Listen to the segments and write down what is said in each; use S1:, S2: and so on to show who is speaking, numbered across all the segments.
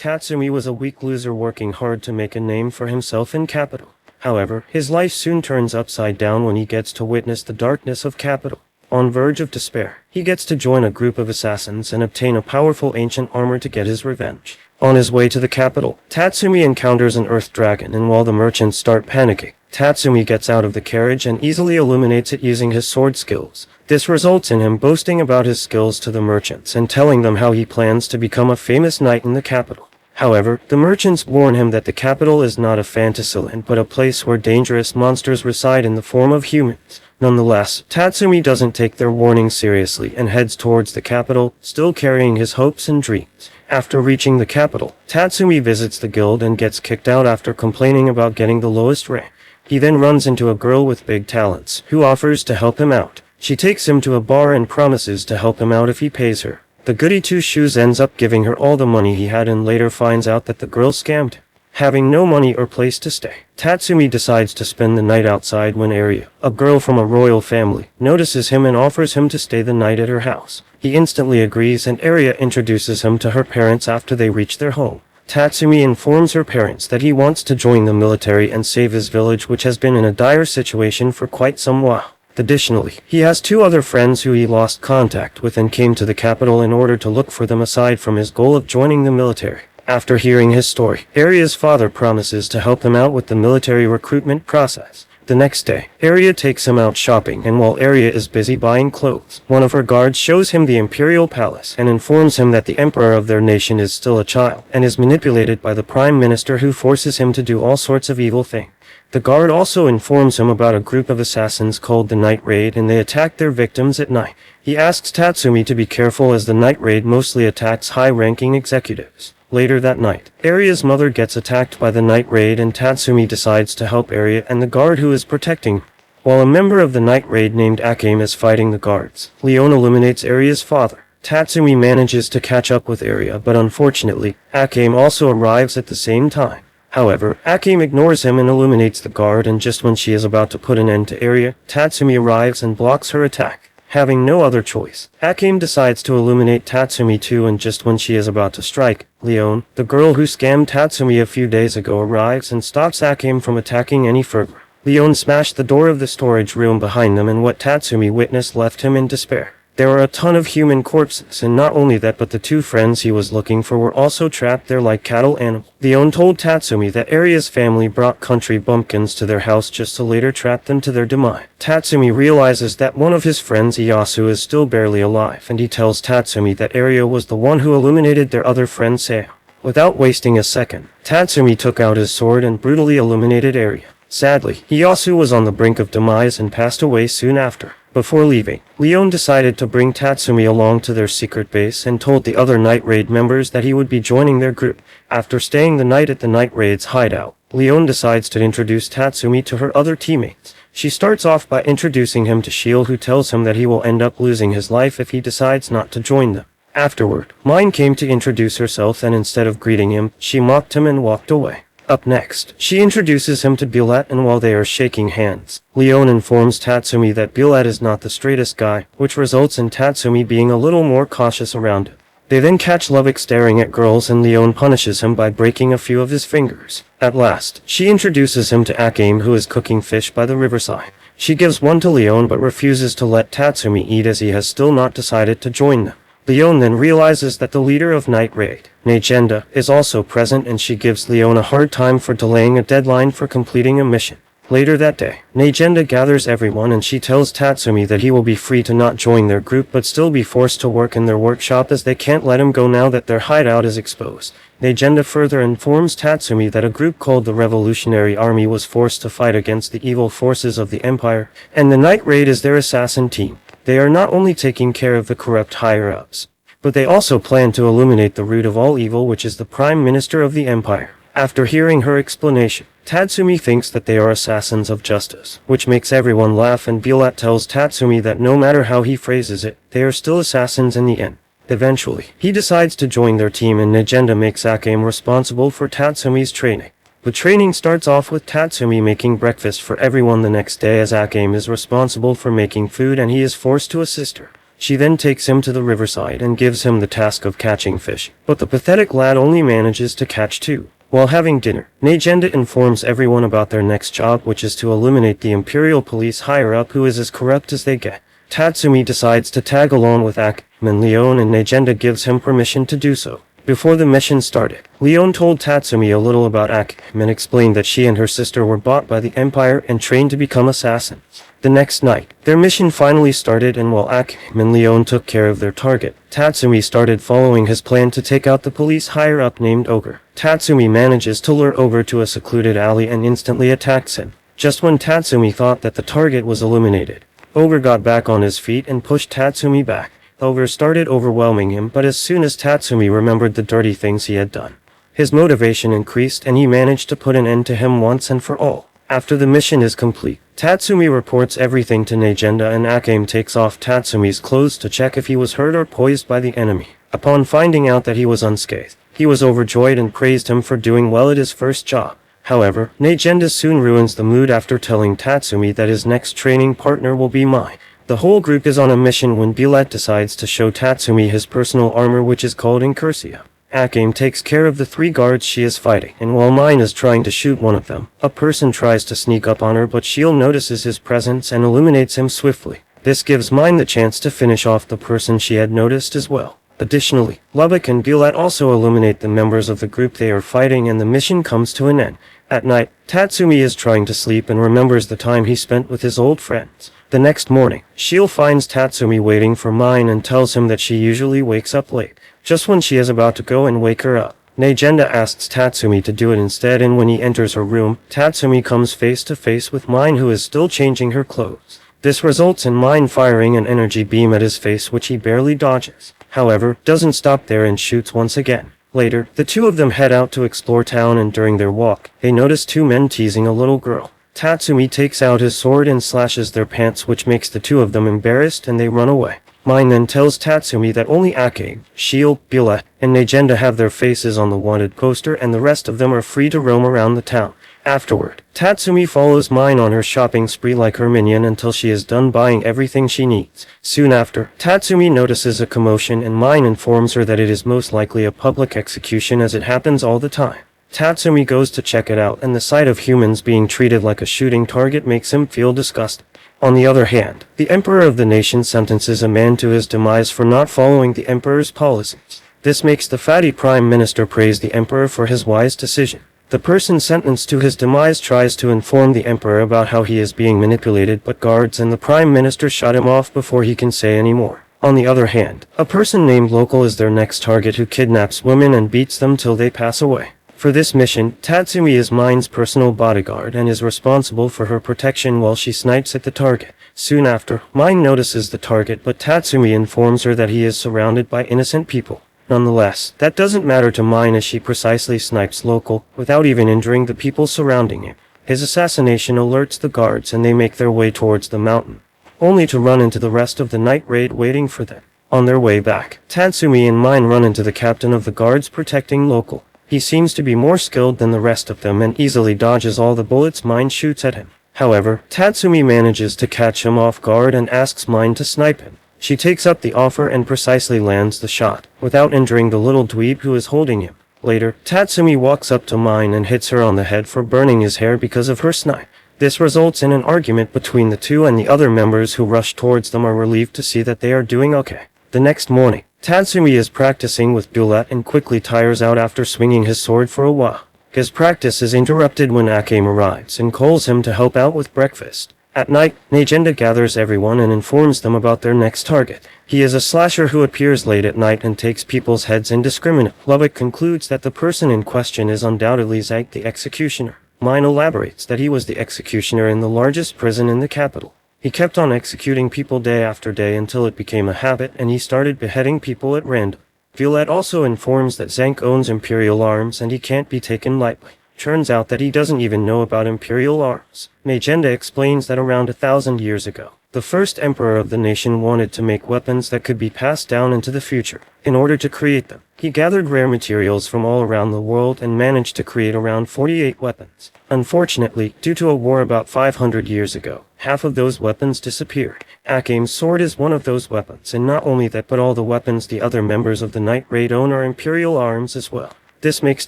S1: Tatsumi was a weak loser working hard to make a name for himself in Capital. However, his life soon turns upside down when he gets to witness the darkness of Capital. On verge of despair, he gets to join a group of assassins and obtain a powerful ancient armor to get his revenge. On his way to the capital, Tatsumi encounters an earth dragon, and while the merchants start panicking, Tatsumi gets out of the carriage and easily illuminates it using his sword skills. This results in him boasting about his skills to the merchants and telling them how he plans to become a famous knight in the capital. However, the merchants warn him that the capital is not a fantasyland but a place where dangerous monsters reside in the form of humans. Nonetheless, Tatsumi doesn't take their warning seriously and heads towards the capital, still carrying his hopes and dreams. After reaching the capital, Tatsumi visits the guild and gets kicked out after complaining about getting the lowest rank. He then runs into a girl with big talents, who offers to help him out. She takes him to a bar and promises to help him out if he pays her. The goody two-shoes ends up giving her all the money he had and later finds out that the girl scammed him. Having no money or place to stay, Tatsumi decides to spend the night outside when Aria, a girl from a royal family, notices him and offers him to stay the night at her house. He instantly agrees and Aria introduces him to her parents after they reach their home. Tatsumi informs her parents that he wants to join the military and save his village, which has been in a dire situation for quite some while. Additionally, he has two other friends who he lost contact with and came to the capital in order to look for them aside from his goal of joining the military. After hearing his story, Aria's father promises to help him out with the military recruitment process. The next day, Aria takes him out shopping, and while Aria is busy buying clothes, one of her guards shows him the imperial palace and informs him that the emperor of their nation is still a child and is manipulated by the prime minister, who forces him to do all sorts of evil things. The guard also informs him about a group of assassins called the Night Raid, and they attack their victims at night. He asks Tatsumi to be careful as the Night Raid mostly attacks high-ranking executives. Later that night, Aria's mother gets attacked by the Night Raid and Tatsumi decides to help Aria and the guard who is protecting her. While a member of the Night Raid named Akane is fighting the guards, Leon eliminates Aria's father. Tatsumi manages to catch up with Aria, but unfortunately, Akane also arrives at the same time. However, Akane ignores him and illuminates the guard, and just when she is about to put an end to Aria, Tatsumi arrives and blocks her attack. Having no other choice, Akane decides to illuminate Tatsumi too, and just when she is about to strike, Leon, the girl who scammed Tatsumi a few days ago, arrives and stops Akane from attacking any further. Leon smashed the door of the storage room behind them, and what Tatsumi witnessed left him in despair. There were a ton of human corpses, and not only that, but the two friends he was looking for were also trapped there like cattle animals. Leon told Tatsumi that Aria's family brought country bumpkins to their house just to later trap them to their demise. Tatsumi realizes that one of his friends, Iyasu, is still barely alive, and he tells Tatsumi that Aria was the one who eliminated their other friend Seo. Without wasting a second, Tatsumi took out his sword and brutally eliminated Aria. Sadly, Iyasu was on the brink of demise and passed away soon after. Before leaving, Leon decided to bring Tatsumi along to their secret base and told the other Night Raid members that he would be joining their group. After staying the night at the Night Raid's hideout, Leon decides to introduce Tatsumi to her other teammates. She starts off by introducing him to Shield, who tells him that he will end up losing his life if he decides not to join them. Afterward, Mine came to introduce herself, and instead of greeting him, she mocked him and walked away. Up next, she introduces him to Bullied, and while they are shaking hands, Leon informs Tatsumi that Bullied is not the straightest guy, which results in Tatsumi being a little more cautious around him. They then catch Lovick staring at girls, and Leon punishes him by breaking a few of his fingers. At last, she introduces him to Akane, who is cooking fish by the riverside. She gives one to Leon but refuses to let Tatsumi eat as he has still not decided to join them. Leon then realizes that the leader of Night Raid, Negenda, is also present, and she gives Leon a hard time for delaying a deadline for completing a mission. Later that day, Negenda gathers everyone, and she tells Tatsumi that he will be free to not join their group but still be forced to work in their workshop as they can't let him go now that their hideout is exposed. Negenda further informs Tatsumi that a group called the Revolutionary Army was forced to fight against the evil forces of the Empire, and the Night Raid is their assassin team. They are not only taking care of the corrupt higher-ups, but they also plan to eliminate the root of all evil, which is the Prime Minister of the Empire. After hearing her explanation, Tatsumi thinks that they are assassins of justice, which makes everyone laugh, and Bullied tells Tatsumi that no matter how he phrases it, they are still assassins in the end. Eventually, he decides to join their team, and Negenda makes Akane responsible for Tatsumi's training. The training starts off with Tatsumi making breakfast for everyone the next day, as Akane is responsible for making food and he is forced to assist her. She then takes him to the riverside and gives him the task of catching fish, but the pathetic lad only manages to catch 2. While having dinner, Negenda informs everyone about their next job, which is to eliminate the Imperial Police higher-up who is as corrupt as they get. Tatsumi decides to tag along with akane and Leon, and Negenda gives him permission to do so. Before the mission started, Leon told Tatsumi a little about akane and explained that she and her sister were bought by the Empire and trained to become assassins. The next night, their mission finally started, and while akane and Leon took care of their target, Tatsumi started following his plan to take out the police higher-up named Ogre. Tatsumi manages to lure Ogre to a secluded alley and instantly attacks him. Just when Tatsumi thought that the target was eliminated, Ogre got back on his feet and pushed Tatsumi back. Ogre started overwhelming him, but as soon as Tatsumi remembered the dirty things he had done, his motivation increased and he managed to put an end to him once and for all. After the mission is complete, Tatsumi reports everything to Negenda, and akane takes off Tatsumi's clothes to check if he was hurt or poisoned by the enemy. Upon finding out that he was unscathed, he was overjoyed and praised him for doing well at his first job. However, Negenda soon ruins the mood after telling Tatsumi that his next training partner will be mine. The whole group is on a mission when bullied decides to show Tatsumi his personal armor, which is called Incursia. Akane takes care of the 3 guards she is fighting, and while Mine is trying to shoot one of them, a person tries to sneak up on her, but Shield notices his presence and eliminates him swiftly. This gives Mine the chance to finish off the person she had noticed as well. Additionally, Lubbock and bullied also eliminate the members of the group they are fighting, and the mission comes to an end. At night, Tatsumi is trying to sleep and remembers the time he spent with his old friends. The next morning, Shield finds Tatsumi waiting for Mine and tells him that she usually wakes up late. Just when she is about to go and wake her up, Negenda asks Tatsumi to do it instead, and when he enters her room, Tatsumi comes face to face with Mine, who is still changing her clothes. This results in Mine firing an energy beam at his face, which he barely dodges. However, doesn't stop there and shoots once again. Later, the 2 of them head out to explore town, and during their walk, they notice 2 men teasing a little girl. Tatsumi takes out his sword and slashes their pants, which makes the 2 of them embarrassed, and they run away. Mine then tells Tatsumi that only akane, Shield, bullied, and Negenda have their faces on the wanted poster, and the rest of them are free to roam around the town. Afterward, Tatsumi follows Mine on her shopping spree like her minion until she is done buying everything she needs. Soon after, Tatsumi notices a commotion, and Mine informs her that it is most likely a public execution, as it happens all the time. Tatsumi goes to check it out, and the sight of humans being treated like a shooting target makes him feel disgusted. On the other hand, the Emperor of the nation sentences a man to his demise for not following the Emperor's policies. This makes the fatty Prime Minister praise the Emperor for his wise decision. The person sentenced to his demise tries to inform the Emperor about how he is being manipulated, but guards and the Prime Minister shut him off before he can say any more. On the other hand, a person named Local is their next target, who kidnaps women and beats them till they pass away. For this mission, Tatsumi is Mine's personal bodyguard and is responsible for her protection while she snipes at the target. Soon after, Mine notices the target, but Tatsumi informs her that he is surrounded by innocent people. Nonetheless, that doesn't matter to Mine, as she precisely snipes Local without even injuring the people surrounding him. His assassination alerts the guards, and they make their way towards the mountain, only to run into the rest of the night raid waiting for them. On their way back, Tatsumi and Mine run into the captain of the guards protecting Local. He seems to be more skilled than the rest of them and easily dodges all the bullets Mine shoots at him. However, Tatsumi manages to catch him off guard and asks Mine to snipe him. She takes up the offer and precisely lands the shot, without injuring the little dweeb who is holding him. Later, Tatsumi walks up to Mine and hits her on the head for burning his hair because of her snipe. This results in an argument between the 2, and the other members who rush towards them are relieved to see that they are doing okay. The next morning, Tatsumi is practicing with bullied and quickly tires out after swinging his sword for a while. His practice is interrupted when akane arrives and calls him to help out with breakfast. At night, Negenda gathers everyone and informs them about their next target. He is a slasher who appears late at night and takes people's heads indiscriminately. Lubbock concludes that the person in question is undoubtedly Zank the Executioner. Mine elaborates that he was the executioner in the largest prison in the capital. He kept on executing people day after day until it became a habit, and he started beheading people at random. Bullied also informs that Zank owns Imperial arms and he can't be taken lightly. Turns out that he doesn't even know about Imperial arms. Negenda explains that around 1,000 years ago, the first emperor of the nation wanted to make weapons that could be passed down into the future. In order to create them, he gathered rare materials from all around the world and managed to create around 48 weapons. Unfortunately, due to a war about 500 years ago, half of those weapons disappeared. Akame's sword is one of those weapons, and not only that but all the weapons the other members of the Night Raid own are Imperial arms as well. This makes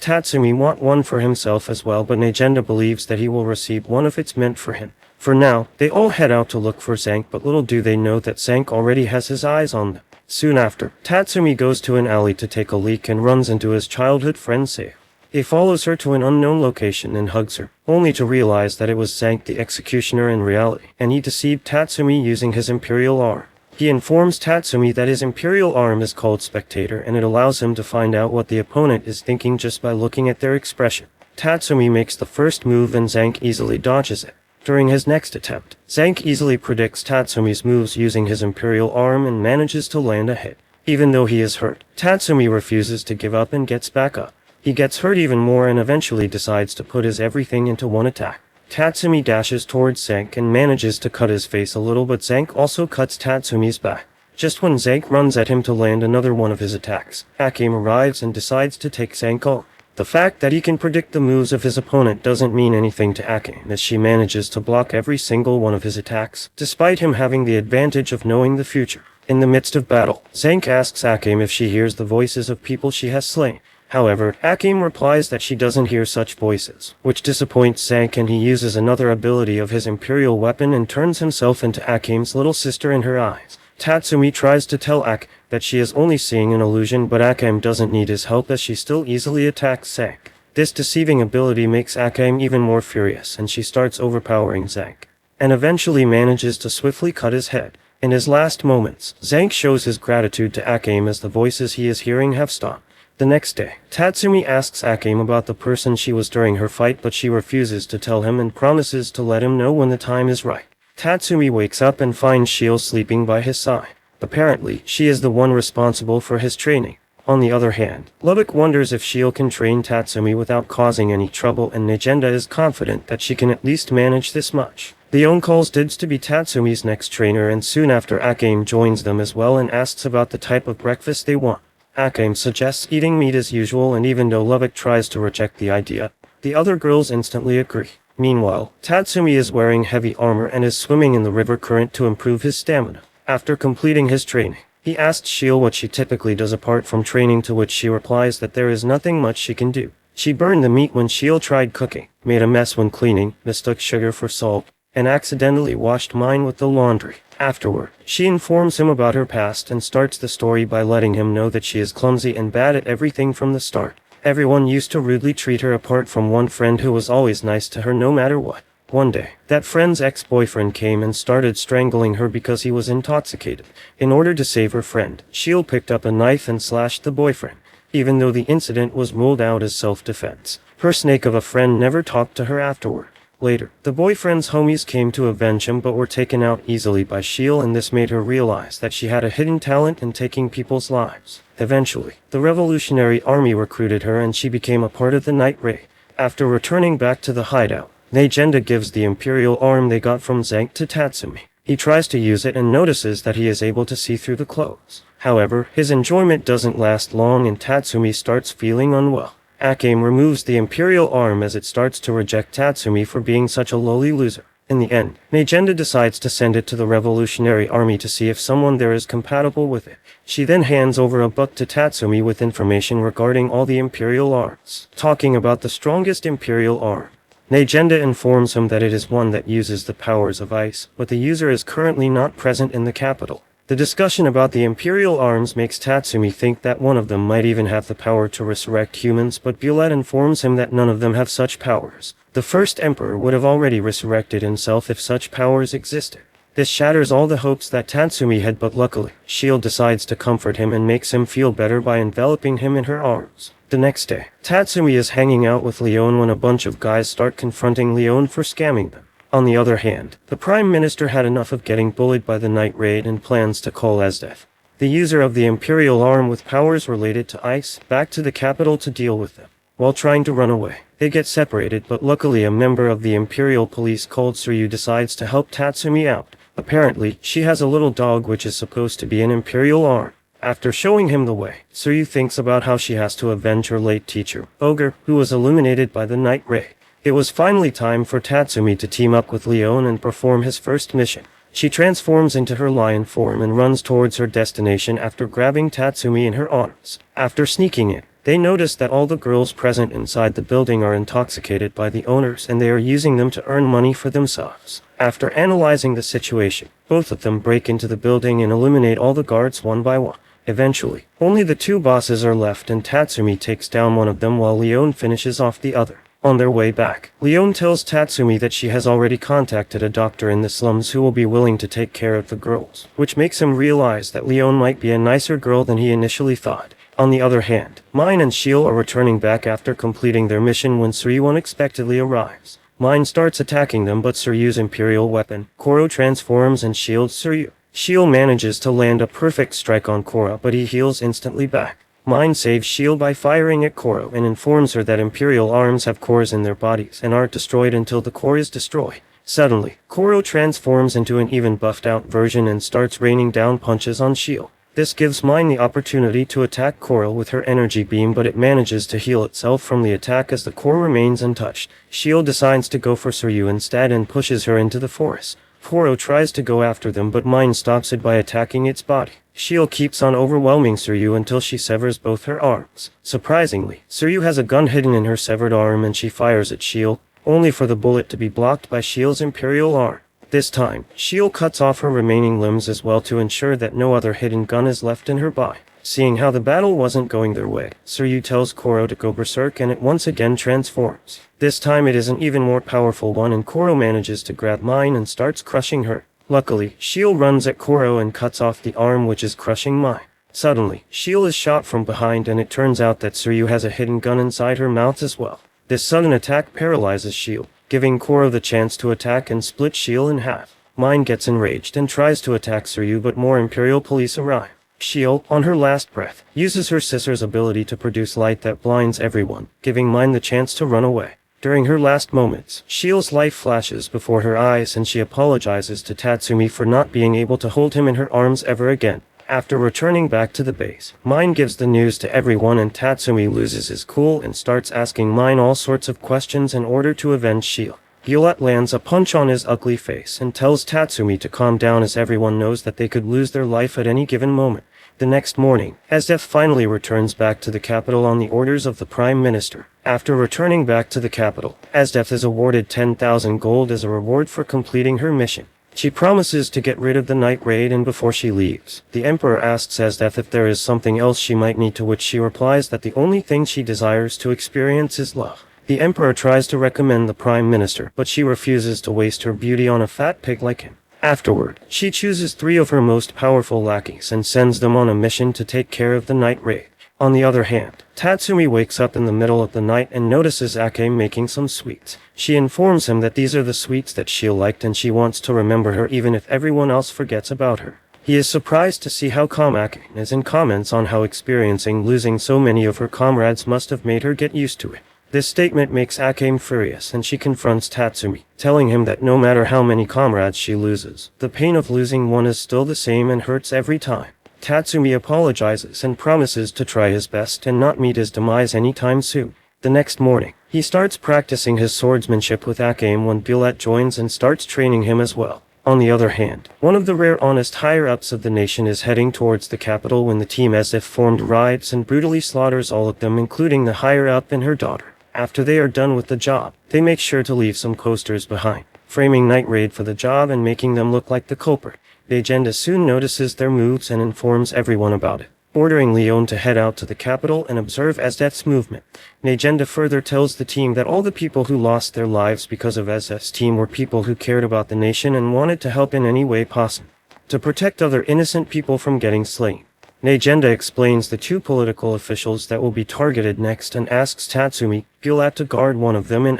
S1: Tatsumi want one for himself as well, but Negenda believes that he will receive one if it's meant for him. For now, they all head out to look for Zank, but little do they know that Zank already has his eyes on them. Soon after, Tatsumi goes to an alley to take a leak and runs into his childhood friend Seiya. He follows her to an unknown location and hugs her, only to realize that it was Zank the executioner in reality, and he deceived Tatsumi using his Imperial arm. He informs Tatsumi that his Imperial arm is called Spectator, and it allows him to find out what the opponent is thinking just by looking at their expression. Tatsumi makes the first move and Zank easily dodges it. During his next attempt, Zank easily predicts Tatsumi's moves using his Imperial arm and manages to land a hit. Even though he is hurt, Tatsumi refuses to give up and gets back up. He gets hurt even more and eventually decides to put his everything into one attack. Tatsumi dashes towards Zank and manages to cut his face a little, but Zank also cuts Tatsumi's back. Just when Zank runs at him to land another one of his attacks, Akane arrives and decides to take Zank on. The fact that he can predict the moves of his opponent doesn't mean anything to Akane, as she manages to block every single one of his attacks, despite him having the advantage of knowing the future. In the midst of battle, Zank asks Akane if she hears the voices of people she has slain. However, Akane replies that she doesn't hear such voices, which disappoints Zank, and he uses another ability of his Imperial weapon and turns himself into Akane's little sister in her eyes. Tatsumi tries to tell Akane that she is only seeing an illusion, but Akane doesn't need his help as she still easily attacks Zank. This deceiving ability makes Akane even more furious, and she starts overpowering Zank, and eventually manages to swiftly cut his head. In his last moments, Zank shows his gratitude to Akane as the voices he is hearing have stopped. The next day, Tatsumi asks Akane about the person she was during her fight, but she refuses to tell him and promises to let him know when the time is right. Tatsumi wakes up and finds Shio sleeping by his side. Apparently, she is the one responsible for his training. On the other hand, Lubbock wonders if Shio can train Tatsumi without causing any trouble, and Negenda is confident that she can at least manage this much. Leon calls dibs to be Tatsumi's next trainer, and soon after Akane joins them as well and asks about the type of breakfast they want. Akane suggests eating meat as usual, and even though Lubbock tries to reject the idea, the other girls instantly agree. Meanwhile, Tatsumi is wearing heavy armor and is swimming in the river current to improve his stamina. After completing his training, he asks Shio what she typically does apart from training, to which she replies that there is nothing much she can do. She burned the meat when Shio tried cooking, made a mess when cleaning, mistook sugar for salt, and accidentally washed mine with the laundry. Afterward, she informs him about her past and starts the story by letting him know that she is clumsy and bad at everything from the start. Everyone used to rudely treat her apart from one friend who was always nice to her no matter what. One day, that friend's ex-boyfriend came and started strangling her because he was intoxicated. In order to save her friend, Shio picked up a knife and slashed the boyfriend, even though the incident was ruled out as self-defense. Her snake of a friend never talked to her afterward. Later, the boyfriend's homies came to avenge him but were taken out easily by Shield, and this made her realize that she had a hidden talent in taking people's lives. Eventually, the Revolutionary Army recruited her and she became a part of the Night Raid. After returning back to the hideout, Negenda gives the Imperial arm they got from Zank to Tatsumi. He tries to use it and notices that he is able to see through the clothes. However, his enjoyment doesn't last long and Tatsumi starts feeling unwell. Akane removes the Imperial arm as it starts to reject Tatsumi for being such a lowly loser. In the end, Negenda decides to send it to the Revolutionary Army to see if someone there is compatible with it. She then hands over a book to Tatsumi with information regarding all the Imperial arms, talking about the strongest Imperial arm. Negenda informs him that it is one that uses the powers of ice, but the user is currently not present in the capital. The discussion about the Imperial arms makes Tatsumi think that one of them might even have the power to resurrect humans, but Bullied informs him that none of them have such powers. The first emperor would have already resurrected himself if such powers existed. This shatters all the hopes that Tatsumi had, but luckily, Shield decides to comfort him and makes him feel better by enveloping him in her arms. The next day, Tatsumi is hanging out with Leon when a bunch of guys start confronting Leon for scamming them. On the other hand, the Prime Minister had enough of getting bullied by the Night Raid and plans to call Esdeath, the user of the Imperial arm with powers related to ice, back to the capital to deal with them. While trying to run away, they get separated, but luckily a member of the Imperial Police called Suryu decides to help Tatsumi out. Apparently, she has a little dog which is supposed to be an Imperial arm. After showing him the way, Suryu thinks about how she has to avenge her late teacher, Ogre, who was illuminated by the Night Raid. It was finally time for Tatsumi to team up with Leon and perform his first mission. She transforms into her lion form and runs towards her destination after grabbing Tatsumi in her arms. After sneaking in, they notice that all the girls present inside the building are intoxicated by the owners and they are using them to earn money for themselves. After analyzing the situation, both of them break into the building and eliminate all the guards one by one. Eventually, only the two bosses are left and Tatsumi takes down one of them while Leon finishes off the other. On their way back, Leon tells Tatsumi that she has already contacted a doctor in the slums who will be willing to take care of the girls, which makes him realize that Leon might be a nicer girl than he initially thought. On the other hand, Mine and Shield are returning back after completing their mission when Suryu unexpectedly arrives. Mine starts attacking them but Suryu's imperial weapon, Koro, transforms and shields Suryu. Shield manages to land a perfect strike on Korra but he heals instantly back. Mine saves Shield by firing at Koro and informs her that Imperial arms have cores in their bodies and aren't destroyed until the core is destroyed. Suddenly, Koro transforms into an even buffed out version and starts raining down punches on Shield. This gives Mine the opportunity to attack Koro with her energy beam but it manages to heal itself from the attack as the core remains untouched. Shield decides to go for Suryu instead and pushes her into the forest. Koro tries to go after them but Mine stops it by attacking its body. Shield keeps on overwhelming Suryu until she severs both her arms. Surprisingly, Suryu has a gun hidden in her severed arm and she fires at Shield, only for the bullet to be blocked by Shield's imperial arm. This time, Shield cuts off her remaining limbs as well to ensure that no other hidden gun is left in her body. Seeing how the battle wasn't going their way, Suryu tells Koro to go berserk and it once again transforms. This time it is an even more powerful one and Koro manages to grab Mine and starts crushing her. Luckily, Shield runs at Koro and cuts off the arm which is crushing Mine. Suddenly, Shield is shot from behind and it turns out that Suryu has a hidden gun inside her mouth as well. This sudden attack paralyzes Shield, giving Koro the chance to attack and split Shield in half. Mine gets enraged and tries to attack Suryu but more Imperial police arrive. Shield, on her last breath, uses her sister's ability to produce light that blinds everyone, giving Mine the chance to run away. During her last moments, Shield's life flashes before her eyes and she apologizes to Tatsumi for not being able to hold him in her arms ever again. After returning back to the base, Mine gives the news to everyone and Tatsumi loses his cool and starts asking Mine all sorts of questions in order to avenge Shield. Bullied lands a punch on his ugly face and tells Tatsumi to calm down as everyone knows that they could lose their life at any given moment. The next morning, Asdef finally returns back to the capital on the orders of the Prime Minister. After returning back to the capital, Asdef is awarded 10,000 gold as a reward for completing her mission. She promises to get rid of the night raid and before she leaves, the Emperor asks Asdef if there is something else she might need, to which she replies that the only thing she desires to experience is love. The Emperor tries to recommend the Prime Minister, but she refuses to waste her beauty on a fat pig like him. Afterward, she chooses 3 of her most powerful lackeys and sends them on a mission to take care of the night raid. On the other hand, Tatsumi wakes up in the middle of the night and notices Akane making some sweets. She informs him that these are the sweets that she liked and she wants to remember her even if everyone else forgets about her. He is surprised to see how calm Akane is and comments on how experiencing losing so many of her comrades must have made her get used to it. This statement makes Akane furious and she confronts Tatsumi, telling him that no matter how many comrades she loses, the pain of losing one is still the same and hurts every time. Tatsumi apologizes and promises to try his best and not meet his demise anytime soon. The next morning, he starts practicing his swordsmanship with Akane when Bullied joins and starts training him as well. On the other hand, one of the rare honest higher-ups of the nation is heading towards the capital when the team as if formed arrives and brutally slaughters all of them including the higher-up and her daughter. After they are done with the job, they make sure to leave some coasters behind, framing Night Raid for the job and making them look like the culprit. The agenda soon notices their moves and informs everyone about it, ordering Leon to head out to the capital and observe Asdef's movement. Negenda further tells the team that all the people who lost their lives because of Asdef's team were people who cared about the nation and wanted to help in any way possible, to protect other innocent people from getting slain. Negenda explains the 2 political officials that will be targeted next and asks Tatsumi, Bullied to guard one of them and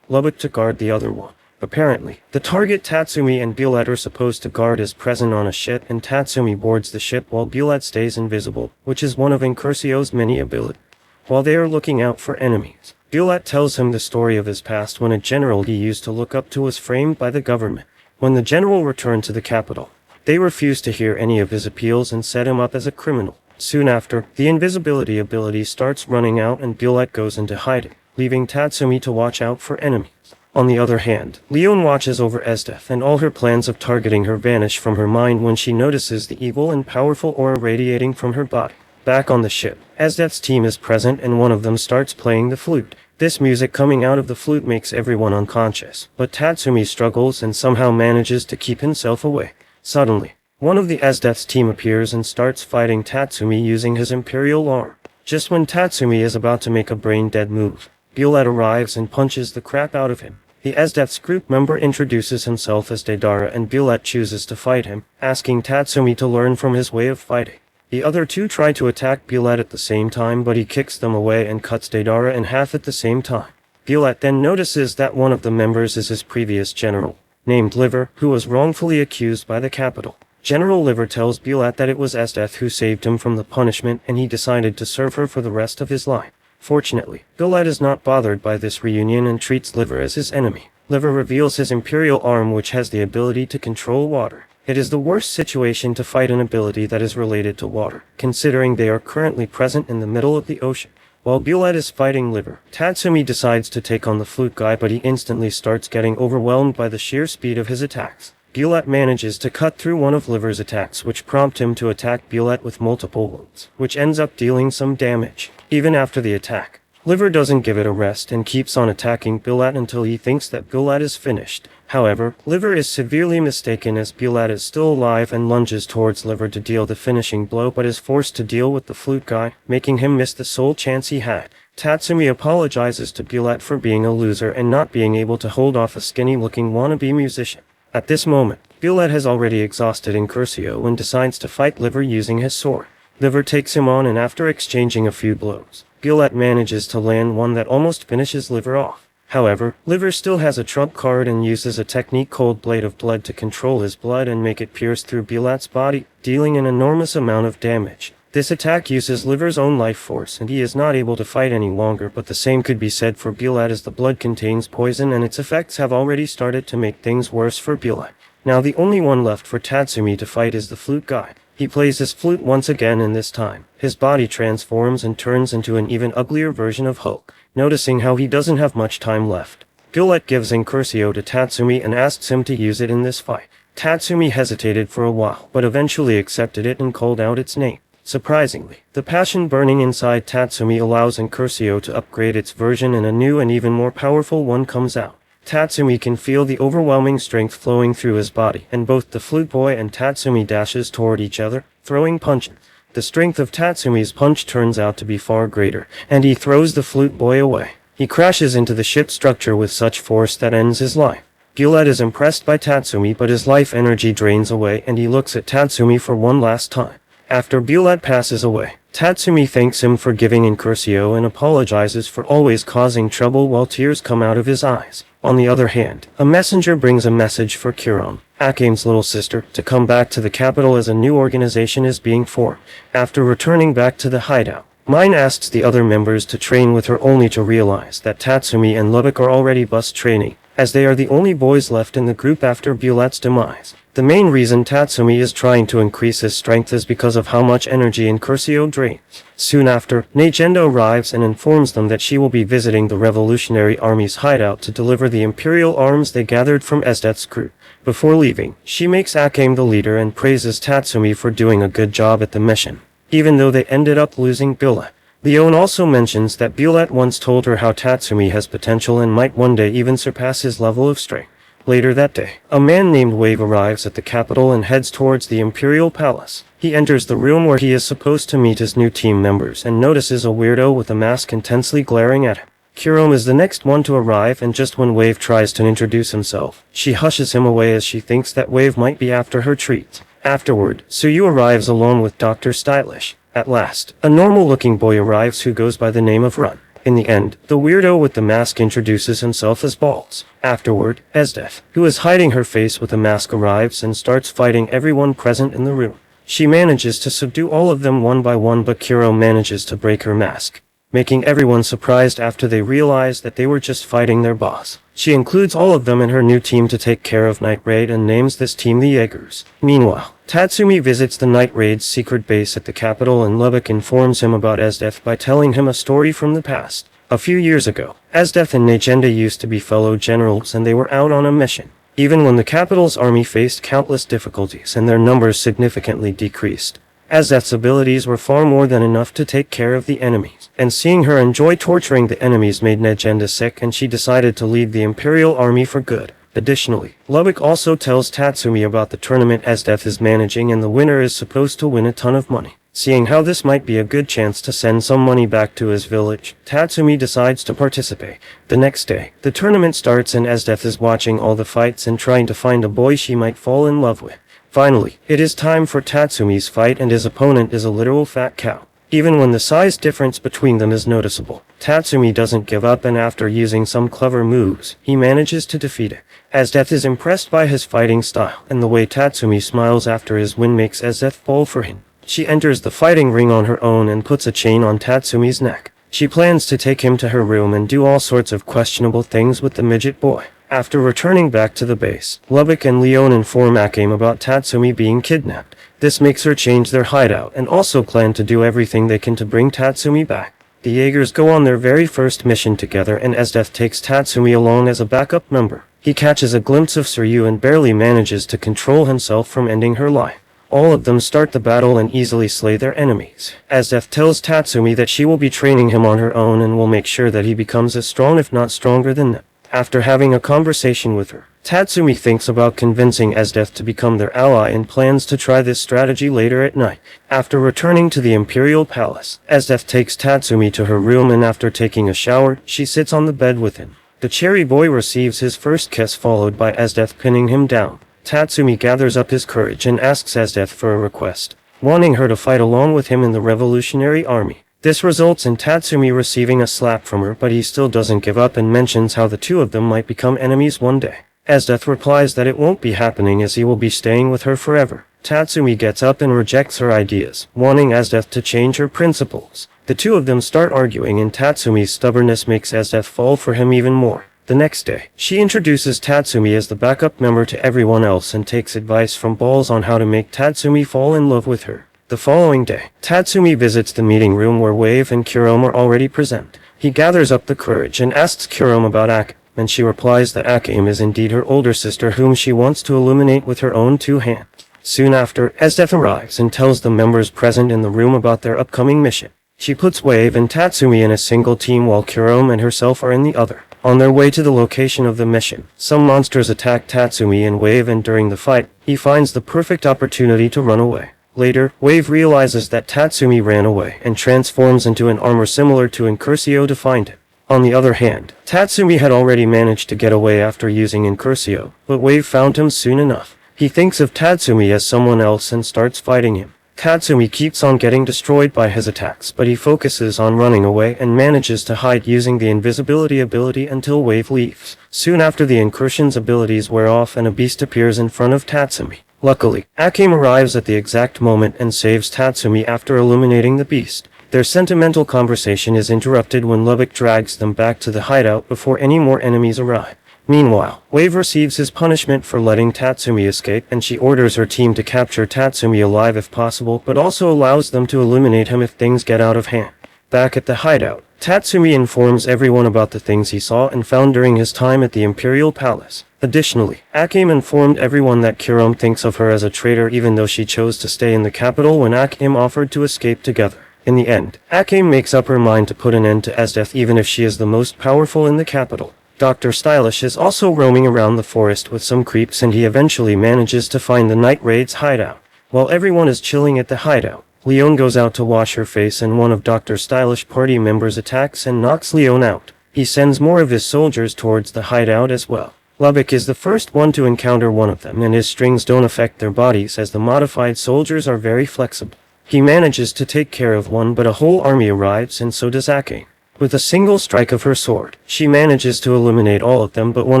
S1: Lubbock to guard the other one. Apparently, the target Tatsumi and Bullied are supposed to guard is present on a ship and Tatsumi boards the ship while Bullied stays invisible, which is one of Incursio's many abilities. While they are looking out for enemies, Bullied tells him the story of his past when a general he used to look up to was framed by the government. When the general returned to the capital, they refused to hear any of his appeals and set him up as a criminal. Soon after, the invisibility ability starts running out and Bullied goes into hiding. leaving Tatsumi to watch out for enemies. On the other hand, Leon watches over Esdeath, and all her plans of targeting her vanish from her mind when she notices the evil and powerful aura radiating from her body. Back on the ship, Esdeath's team is present and one of them starts playing the flute. This music coming out of the flute makes everyone unconscious, but Tatsumi struggles and somehow manages to keep himself awake. Suddenly, one of the Esdeath's team appears and starts fighting Tatsumi using his imperial arm. Just when Tatsumi is about to make a brain-dead move, bullied arrives and punches the crap out of him. The Esdeath's group member introduces himself as Deidara and bullied chooses to fight him, asking Tatsumi to learn from his way of fighting. The other two try to attack bullied at the same time, but he kicks them away and cuts Deidara in half at the same time. Bullied then notices that one of the members is his previous general, named Liver, who was wrongfully accused by the capital. General Liver tells bullied that it was Esdeath who saved him from the punishment and he decided to serve her for the rest of his life. Fortunately, bullied is not bothered by this reunion and treats Liver as his enemy. Liver reveals his imperial arm, which has the ability to control water. It is the worst situation to fight an ability that is related to water, considering they are currently present in the middle of the ocean. While bullied is fighting Liver, Tatsumi decides to take on the flute guy, but he instantly starts getting overwhelmed by the sheer speed of his attacks. Bullied manages to cut through one of Liver's attacks, which prompt him to attack Bullied with multiple wounds, which ends up dealing some damage. Even after the attack, Liver doesn't give it a rest and keeps on attacking Bullied until he thinks that Bullied is finished. However, Liver is severely mistaken as Bullied is still alive and lunges towards Liver to deal the finishing blow, but is forced to deal with the flute guy, making him miss the sole chance he had. Tatsumi apologizes to Bullied for being a loser and not being able to hold off a skinny-looking wannabe musician. At this moment, Bullied has already exhausted Incurcio and decides to fight Liver using his sword. Liver takes him on, and after exchanging a few blows, Bullied manages to land one that almost finishes Liver off. However, Liver still has a trump card and uses a technique called Blade of Blood to control his blood and make it pierce through Bullied's body, dealing an enormous amount of damage. This attack uses Liver's own life force and he is not able to fight any longer, but the same could be said for Bullied as the blood contains poison and its effects have already started to make things worse for Bullied. Now the only one left for Tatsumi to fight is the flute guy. He plays his flute once again, and this time, his body transforms and turns into an even uglier version of Hulk. Noticing how he doesn't have much time left, Bullied gives Incurcio to Tatsumi and asks him to use it in this fight. Tatsumi hesitated for a while, but eventually accepted it and called out its name. Surprisingly, the passion burning inside Tatsumi allows Incurcio to upgrade its version and a new and even more powerful one comes out. Tatsumi can feel the overwhelming strength flowing through his body, and both the flute boy and Tatsumi dashes toward each other, throwing punches. The strength of Tatsumi's punch turns out to be far greater, and he throws the flute boy away. He crashes into the ship's structure with such force that ends his life. Bullied is impressed by Tatsumi, but his life energy drains away and he looks at Tatsumi for one last time. After Bullied passes away, Tatsumi thanks him for giving Incurcio and apologizes for always causing trouble while tears come out of his eyes. On the other hand, a messenger brings a message for Kuron, Akane's little sister, to come back to the capital as a new organization is being formed. After returning back to the hideout, Mine asks the other members to train with her, only to realize that Tatsumi and Lubbock are already bus training, as they are the only boys left in the group after Bullied's demise. The main reason Tatsumi is trying to increase his strength is because of how much energy Incurcio drains. Soon after, Neigenda arrives and informs them that she will be visiting the Revolutionary Army's hideout to deliver the Imperial arms they gathered from Esdeath's crew. Before leaving, she makes Akane the leader and praises Tatsumi for doing a good job at the mission, even though they ended up losing Bullied. Leon also mentions that Bullied once told her how Tatsumi has potential and might one day even surpass his level of strength. Later that day, a man named Wave arrives at the capital and heads towards the Imperial Palace. He enters the room where he is supposed to meet his new team members and notices a weirdo with a mask intensely glaring at him. Kurom is the next one to arrive, and just when Wave tries to introduce himself, she hushes him away as she thinks that Wave might be after her treats. Afterward, Suyu arrives along with Dr. Stylish. At last, a normal-looking boy arrives who goes by the name of Run. In the end, the weirdo with the mask introduces himself as Balls. Afterward, Esdeath, who is hiding her face with a mask, arrives and starts fighting everyone present in the room. She manages to subdue all of them one by one, but Kuro manages to break her mask, making everyone surprised after they realize that they were just fighting their boss. She includes all of them in her new team to take care of Night Raid and names this team the Jaegers. Meanwhile, Tatsumi visits the Night Raid's secret base at the capital, and Lubbock informs him about Esdeath by telling him a story from the past. A few years ago, Asdeath and Negenda used to be fellow generals and they were out on a mission. Even when the capital's army faced countless difficulties and their numbers significantly decreased, Asdeath's abilities were far more than enough to take care of the enemies. And seeing her enjoy torturing the enemies made Negenda sick and she decided to leave the Imperial Army for good. Additionally, Lubbock also tells Tatsumi about the tournament Asdeath is managing and the winner is supposed to win a ton of money. Seeing how this might be a good chance to send some money back to his village, Tatsumi decides to participate. The next day, the tournament starts and Asdeath is watching all the fights and trying to find a boy she might fall in love with. Finally, it is time for Tatsumi's fight and his opponent is a literal fat cow. Even when the size difference between them is noticeable, Tatsumi doesn't give up and after using some clever moves, he manages to defeat it. Asdeath is impressed by his fighting style, and the way Tatsumi smiles after his win makes Asdeath fall for him. She enters the fighting ring on her own and puts a chain on Tatsumi's neck. She plans to take him to her room and do all sorts of questionable things with the midget boy. After returning back to the base, Lubbock and Leon inform Akane about Tatsumi being kidnapped. This makes her change their hideout and also plan to do everything they can to bring Tatsumi back. The Jaegers go on their very first mission together and Asdeath takes Tatsumi along as a backup member. He catches a glimpse of Suryu and barely manages to control himself from ending her life. All of them start the battle and easily slay their enemies. Asdeath tells Tatsumi that she will be training him on her own and will make sure that he becomes as strong if not stronger than them. After having a conversation with her, Tatsumi thinks about convincing Asdeath to become their ally and plans to try this strategy later at night. After returning to the Imperial Palace, Asdeath takes Tatsumi to her room and after taking a shower, she sits on the bed with him. The cherry boy receives his first kiss followed by Asdeath pinning him down. Tatsumi gathers up his courage and asks Asdeath for a request, wanting her to fight along with him in the Revolutionary Army. This results in Tatsumi receiving a slap from her, but he still doesn't give up and mentions how the two of them might become enemies one day. Asdeath replies that it won't be happening as he will be staying with her forever. Tatsumi gets up and rejects her ideas, wanting Asdeath to change her principles. The two of them start arguing and Tatsumi's stubbornness makes Asdeath fall for him even more. The next day, she introduces Tatsumi as the backup member to everyone else and takes advice from Balls on how to make Tatsumi fall in love with her. The following day, Tatsumi visits the meeting room where Wave and Kurome are already present. He gathers up the courage and asks Kurome about Akane, and she replies that Akane is indeed her older sister whom she wants to illuminate with her own two hands. Soon after, Asdeath arrives and tells the members present in the room about their upcoming mission. She puts Wave and Tatsumi in a single team while Kurome and herself are in the other. On their way to the location of the mission, some monsters attack Tatsumi and Wave and during the fight, he finds the perfect opportunity to run away. Later, Wave realizes that Tatsumi ran away and transforms into an armor similar to Incursio to find him. On the other hand, Tatsumi had already managed to get away after using Incursio, but Wave found him soon enough. He thinks of Tatsumi as someone else and starts fighting him. Tatsumi keeps on getting destroyed by his attacks, but he focuses on running away and manages to hide using the invisibility ability until Wave leaves. Soon after the incursion's abilities wear off and a beast appears in front of Tatsumi. Luckily, Akane arrives at the exact moment and saves Tatsumi after illuminating the beast. Their sentimental conversation is interrupted when Lubbock drags them back to the hideout before any more enemies arrive. Meanwhile, Wave receives his punishment for letting Tatsumi escape and she orders her team to capture Tatsumi alive if possible but also allows them to eliminate him if things get out of hand. Back at the hideout, Tatsumi informs everyone about the things he saw and found during his time at the Imperial Palace. Additionally, Akane informed everyone that Kurome thinks of her as a traitor even though she chose to stay in the capital when Akane offered to escape together. In the end, Akane makes up her mind to put an end to Asdeath even if she is the most powerful in the capital. Dr. Stylish is also roaming around the forest with some creeps and he eventually manages to find the Night Raid's hideout. While everyone is chilling at the hideout, Leon goes out to wash her face and one of Dr. Stylish party members attacks and knocks Leon out. He sends more of his soldiers towards the hideout as well. Lubbock is the first one to encounter one of them and his strings don't affect their bodies as the modified soldiers are very flexible. He manages to take care of one but a whole army arrives and so does Akane. With a single strike of her sword, she manages to eliminate all of them but one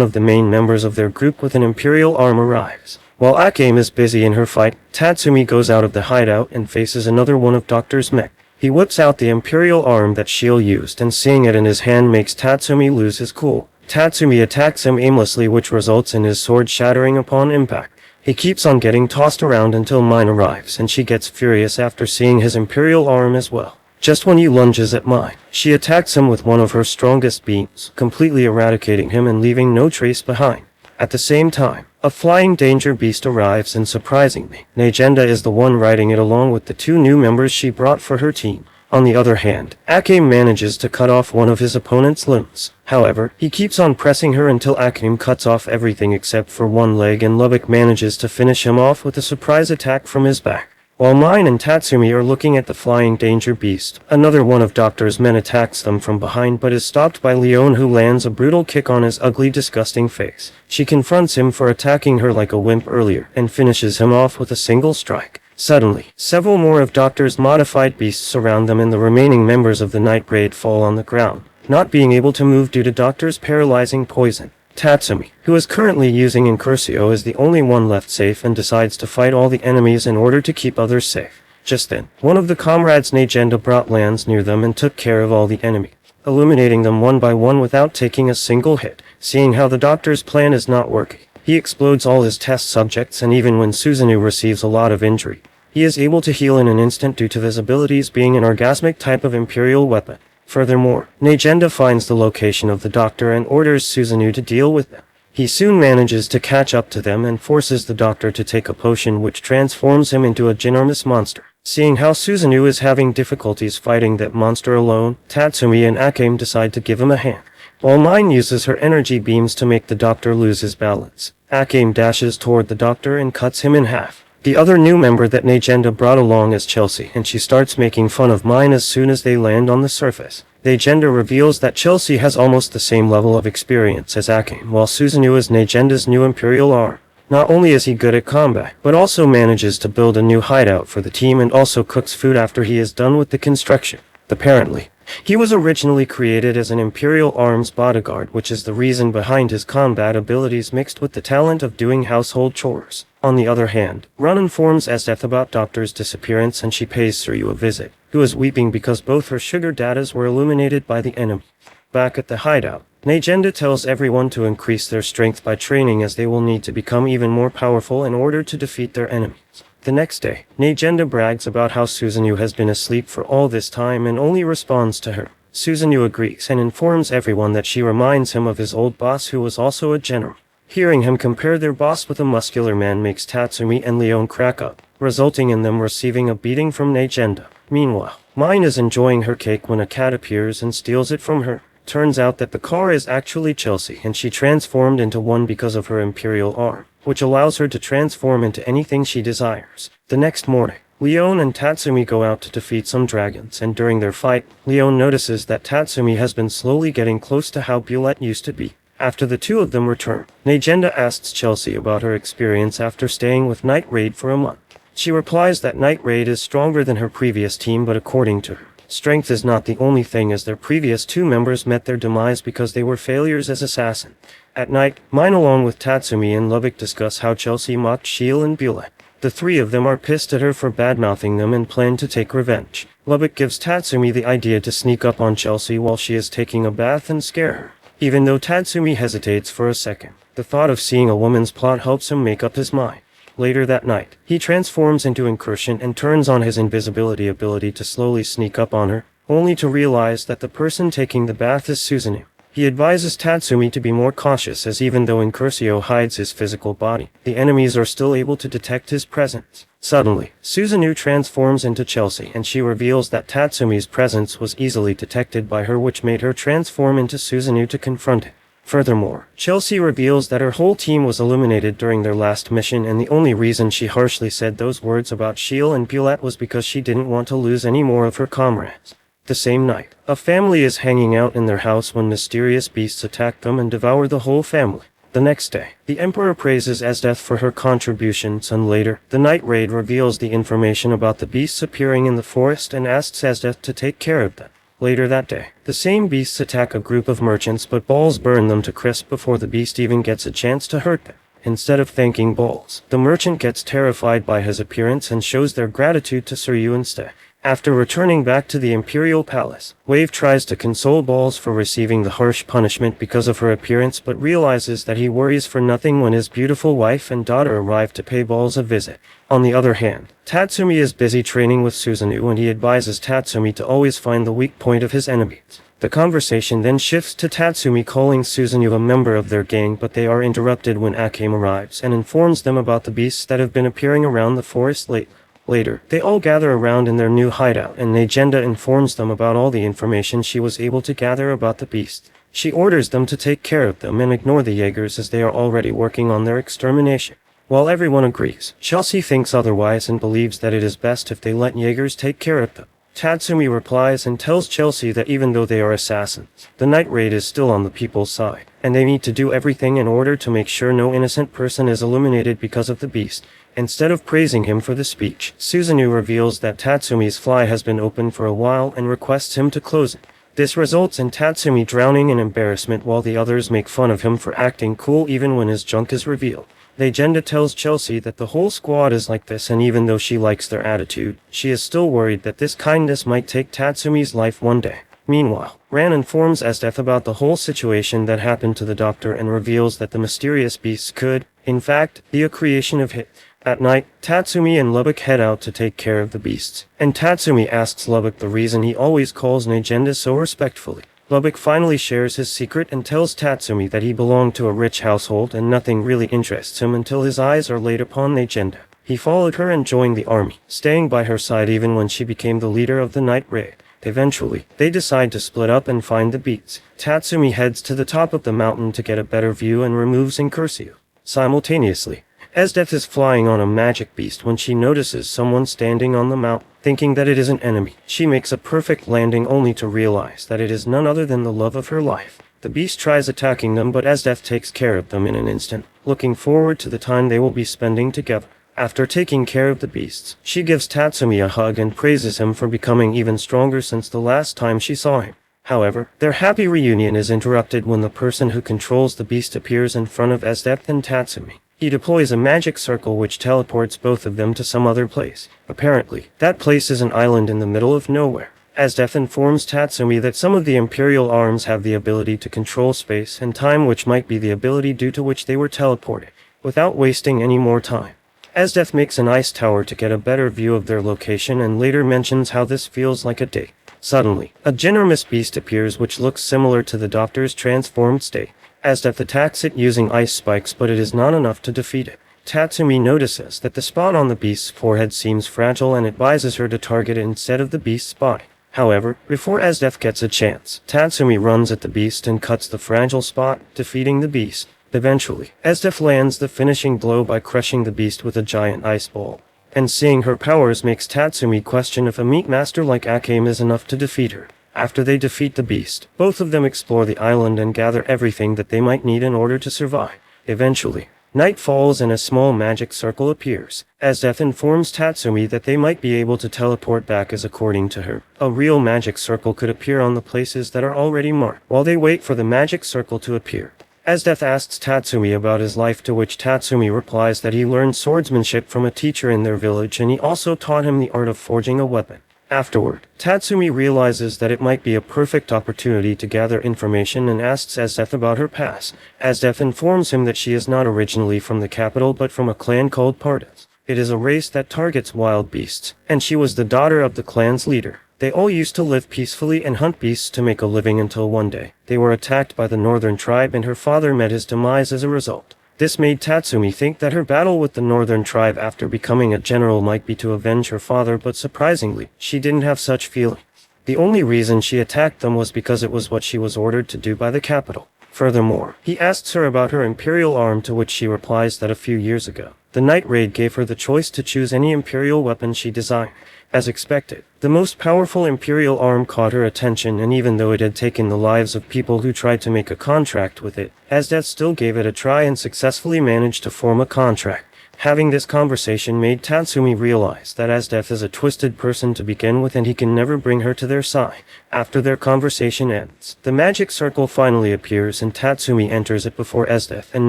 S1: of the main members of their group with an imperial arm arrives. While Akane is busy in her fight, Tatsumi goes out of the hideout and faces another one of Doctor's mech. He whips out the imperial arm that Shield used and seeing it in his hand makes Tatsumi lose his cool. Tatsumi attacks him aimlessly which results in his sword shattering upon impact. He keeps on getting tossed around until Mine arrives and she gets furious after seeing his imperial arm as well. Just when he lunges at mine, she attacks him with one of her strongest beams, completely eradicating him and leaving no trace behind. At the same time, a flying danger beast arrives and surprisingly, Negenda is the one riding it along with the two new members she brought for her team. On the other hand, Akane manages to cut off one of his opponent's limbs. However, he keeps on pressing her until Akane cuts off everything except for one leg and Lubbock manages to finish him off with a surprise attack from his back. While Mine and Tatsumi are looking at the flying danger beast, another one of Doctor's men attacks them from behind but is stopped by Leon, who lands a brutal kick on his ugly, disgusting face. She confronts him for attacking her like a wimp earlier and finishes him off with a single strike. Suddenly, several more of Doctor's modified beasts surround them and the remaining members of the Night Raid fall on the ground, not being able to move due to Doctor's paralyzing poison. Tatsumi, who is currently using Incursio, is the only one left safe and decides to fight all the enemies in order to keep others safe. Just then, one of the comrades Negenda brought lands near them and took care of all the enemies, eliminating them one by one without taking a single hit. Seeing how the Doctor's plan is not working, he explodes all his test subjects, and even when Susanoo receives a lot of injury, he is able to heal in an instant due to his abilities being an orgasmic type of Imperial weapon. Furthermore, Negenda finds the location of the Doctor and orders Susanoo to deal with them. He soon manages to catch up to them and forces the Doctor to take a potion which transforms him into a ginormous monster. Seeing how Susanoo is having difficulties fighting that monster alone, Tatsumi and Akame decide to give him a hand. While Mine uses her energy beams to make the Doctor lose his balance, Akame dashes toward the Doctor and cuts him in half. The other new member that Negenda brought along is Chelsea, and she starts making fun of Mine as soon as they land on the surface. Negenda reveals that Chelsea has almost the same level of experience as Akane, while Susanoo is Negenda's new Imperial arm. Not only is he good at combat, but also manages to build a new hideout for the team and also cooks food after he is done with the construction. Apparently, he was originally created as an Imperial Arms bodyguard, which is the reason behind his combat abilities mixed with the talent of doing household chores. On the other hand, Run informs Esdeath about Doctor's disappearance and she pays Suryu a visit, who is weeping because both her sugar daddies were illuminated by the enemy. Back at the hideout, Negenda tells everyone to increase their strength by training, as they will need to become even more powerful in order to defeat their enemies. The next day, Negenda brags about how Susanoo has been asleep for all this time and only responds to her. Susanoo agrees and informs everyone that she reminds him of his old boss, who was also a general. Hearing him compare their boss with a muscular man makes Tatsumi and Leon crack up, resulting in them receiving a beating from Negenda. Meanwhile, Mine is enjoying her cake when a cat appears and steals it from her. Turns out that the car is actually Chelsea, and she transformed into one because of her Imperial arm, which allows her to transform into anything she desires. The next morning, Leon and Tatsumi go out to defeat some dragons, and during their fight, Leon notices that Tatsumi has been slowly getting close to how Bullied used to be. After the two of them return, Negenda asks Chelsea about her experience after staying with Night Raid for a month. She replies that Night Raid is stronger than her previous team, but according to her, strength is not the only thing, as their previous two members met their demise because they were failures as assassins. At night, Mine along with Tatsumi and Lubbock discuss how Chelsea mocked Shiel and Bullied. The three of them are pissed at her for badmouthing them and plan to take revenge. Lubbock gives Tatsumi the idea to sneak up on Chelsea while she is taking a bath and scare her. Even though Tatsumi hesitates for a second, the thought of seeing a woman's plot helps him make up his mind. Later that night, he transforms into Incursion and turns on his invisibility ability to slowly sneak up on her, only to realize that the person taking the bath is Susanoo. He advises Tatsumi to be more cautious, as even though Incursio hides his physical body, the enemies are still able to detect his presence. Suddenly, Susanoo transforms into Chelsea, and she reveals that Tatsumi's presence was easily detected by her, which made her transform into Susanoo to confront it. Furthermore, Chelsea reveals that her whole team was eliminated during their last mission, and the only reason she harshly said those words about Shiel and Bullied was because she didn't want to lose any more of her comrades. The same night, a family is hanging out in their house when mysterious beasts attack them and devour the whole family. The next day, the Emperor praises Esdeath for her contributions, and later, the Night Raid reveals the information about the beasts appearing in the forest and asks Esdeath to take care of them. Later that day, the same beasts attack a group of merchants, but Balls burn them to crisp before the beast even gets a chance to hurt them. Instead of thanking Balls, the merchant gets terrified by his appearance and shows their gratitude to Suryu instead. After returning back to the Imperial Palace, Wave tries to console Balls for receiving the harsh punishment because of her appearance but realizes that he worries for nothing when his beautiful wife and daughter arrive to pay Balls a visit. On the other hand, Tatsumi is busy training with Susanoo and he advises Tatsumi to always find the weak point of his enemies. The conversation then shifts to Tatsumi calling Susanoo a member of their gang, but they are interrupted when Akane arrives and informs them about the beasts that have been appearing around the forest lately. Later, they all gather around in their new hideout and Negenda informs them about all the information she was able to gather about the beasts. She orders them to take care of them and ignore the Jaegers as they are already working on their extermination. While everyone agrees, Chelsea thinks otherwise and believes that it is best if they let Jaegers take care of them. Tatsumi replies and tells Chelsea that even though they are assassins, the night raid is still on the people's side, and they need to do everything in order to make sure no innocent person is eliminated because of the beast. Instead of praising him for the speech, Susanoo reveals that Tatsumi's fly has been open for a while and requests him to close it. This results in Tatsumi drowning in embarrassment while the others make fun of him for acting cool even when his junk is revealed. Legenda tells Chelsea that the whole squad is like this and even though she likes their attitude, she is still worried that this kindness might take Tatsumi's life one day. Meanwhile, Ran informs Esdeath about the whole situation that happened to the doctor and reveals that the mysterious beasts could, in fact, be a creation of his. At night, Tatsumi and Lubbock head out to take care of the beasts, and Tatsumi asks Lubbock the reason he always calls Negenda so respectfully. Lubbock finally shares his secret and tells Tatsumi that he belonged to a rich household and nothing really interests him until his eyes are laid upon Negenda. He followed her and joined the army, staying by her side even when she became the leader of the night raid. Eventually, they decide to split up and find the beasts. Tatsumi heads to the top of the mountain to get a better view and removes Incursio. Simultaneously, Esdeath is flying on a magic beast when she notices someone standing on the mountain. Thinking that it is an enemy, she makes a perfect landing only to realize that it is none other than the love of her life. The beast tries attacking them but Esdeath takes care of them in an instant, looking forward to the time they will be spending together. After taking care of the beasts, she gives Tatsumi a hug and praises him for becoming even stronger since the last time she saw him. However, their happy reunion is interrupted when the person who controls the beast appears in front of Esdeath and Tatsumi. He deploys a magic circle which teleports both of them to some other place. Apparently, that place is an island in the middle of nowhere. Esdeath informs Tatsumi that some of the Imperial arms have the ability to control space and time, which might be the ability due to which they were teleported. Without wasting any more time, Esdeath makes an ice tower to get a better view of their location and later mentions how this feels like a date. Suddenly, a ginormous beast appears which looks similar to the doctor's transformed state. Esdeath attacks it using ice spikes but it is not enough to defeat it. Tatsumi notices that the spot on the beast's forehead seems fragile and advises her to target it instead of the beast's body. However, before Esdeath gets a chance, Tatsumi runs at the beast and cuts the fragile spot, defeating the beast. Eventually, Esdeath lands the finishing blow by crushing the beast with a giant ice ball. And seeing her powers makes Tatsumi question if a meat master like Akane is enough to defeat her. After they defeat the beast, both of them explore the island and gather everything that they might need in order to survive. Eventually, night falls and a small magic circle appears. Esdeath informs Tatsumi that they might be able to teleport back as according to her, a real magic circle could appear on the places that are already marked. While they wait for the magic circle to appear, Esdeath asks Tatsumi about his life, to which Tatsumi replies that he learned swordsmanship from a teacher in their village and he also taught him the art of forging a weapon. Afterward, Tatsumi realizes that it might be a perfect opportunity to gather information and asks Esdeath about her past. Esdeath informs him that she is not originally from the capital but from a clan called Pardas. It is a race that targets wild beasts, and she was the daughter of the clan's leader. They all used to live peacefully and hunt beasts to make a living until one day they were attacked by the northern tribe and her father met his demise as a result. This made Tatsumi think that her battle with the northern tribe after becoming a general might be to avenge her father, but surprisingly, she didn't have such feelings. The only reason she attacked them was because it was what she was ordered to do by the capital. Furthermore, he asks her about her imperial arm, to which she replies that a few years ago, the night raid gave her the choice to choose any imperial weapon she desired. As expected, the most powerful imperial arm caught her attention, and even though it had taken the lives of people who tried to make a contract with it, Esdeath still gave it a try and successfully managed to form a contract. Having this conversation made Tatsumi realize that Esdeath is a twisted person to begin with and he can never bring her to their side. After their conversation ends, the magic circle finally appears and Tatsumi enters it before Esdeath and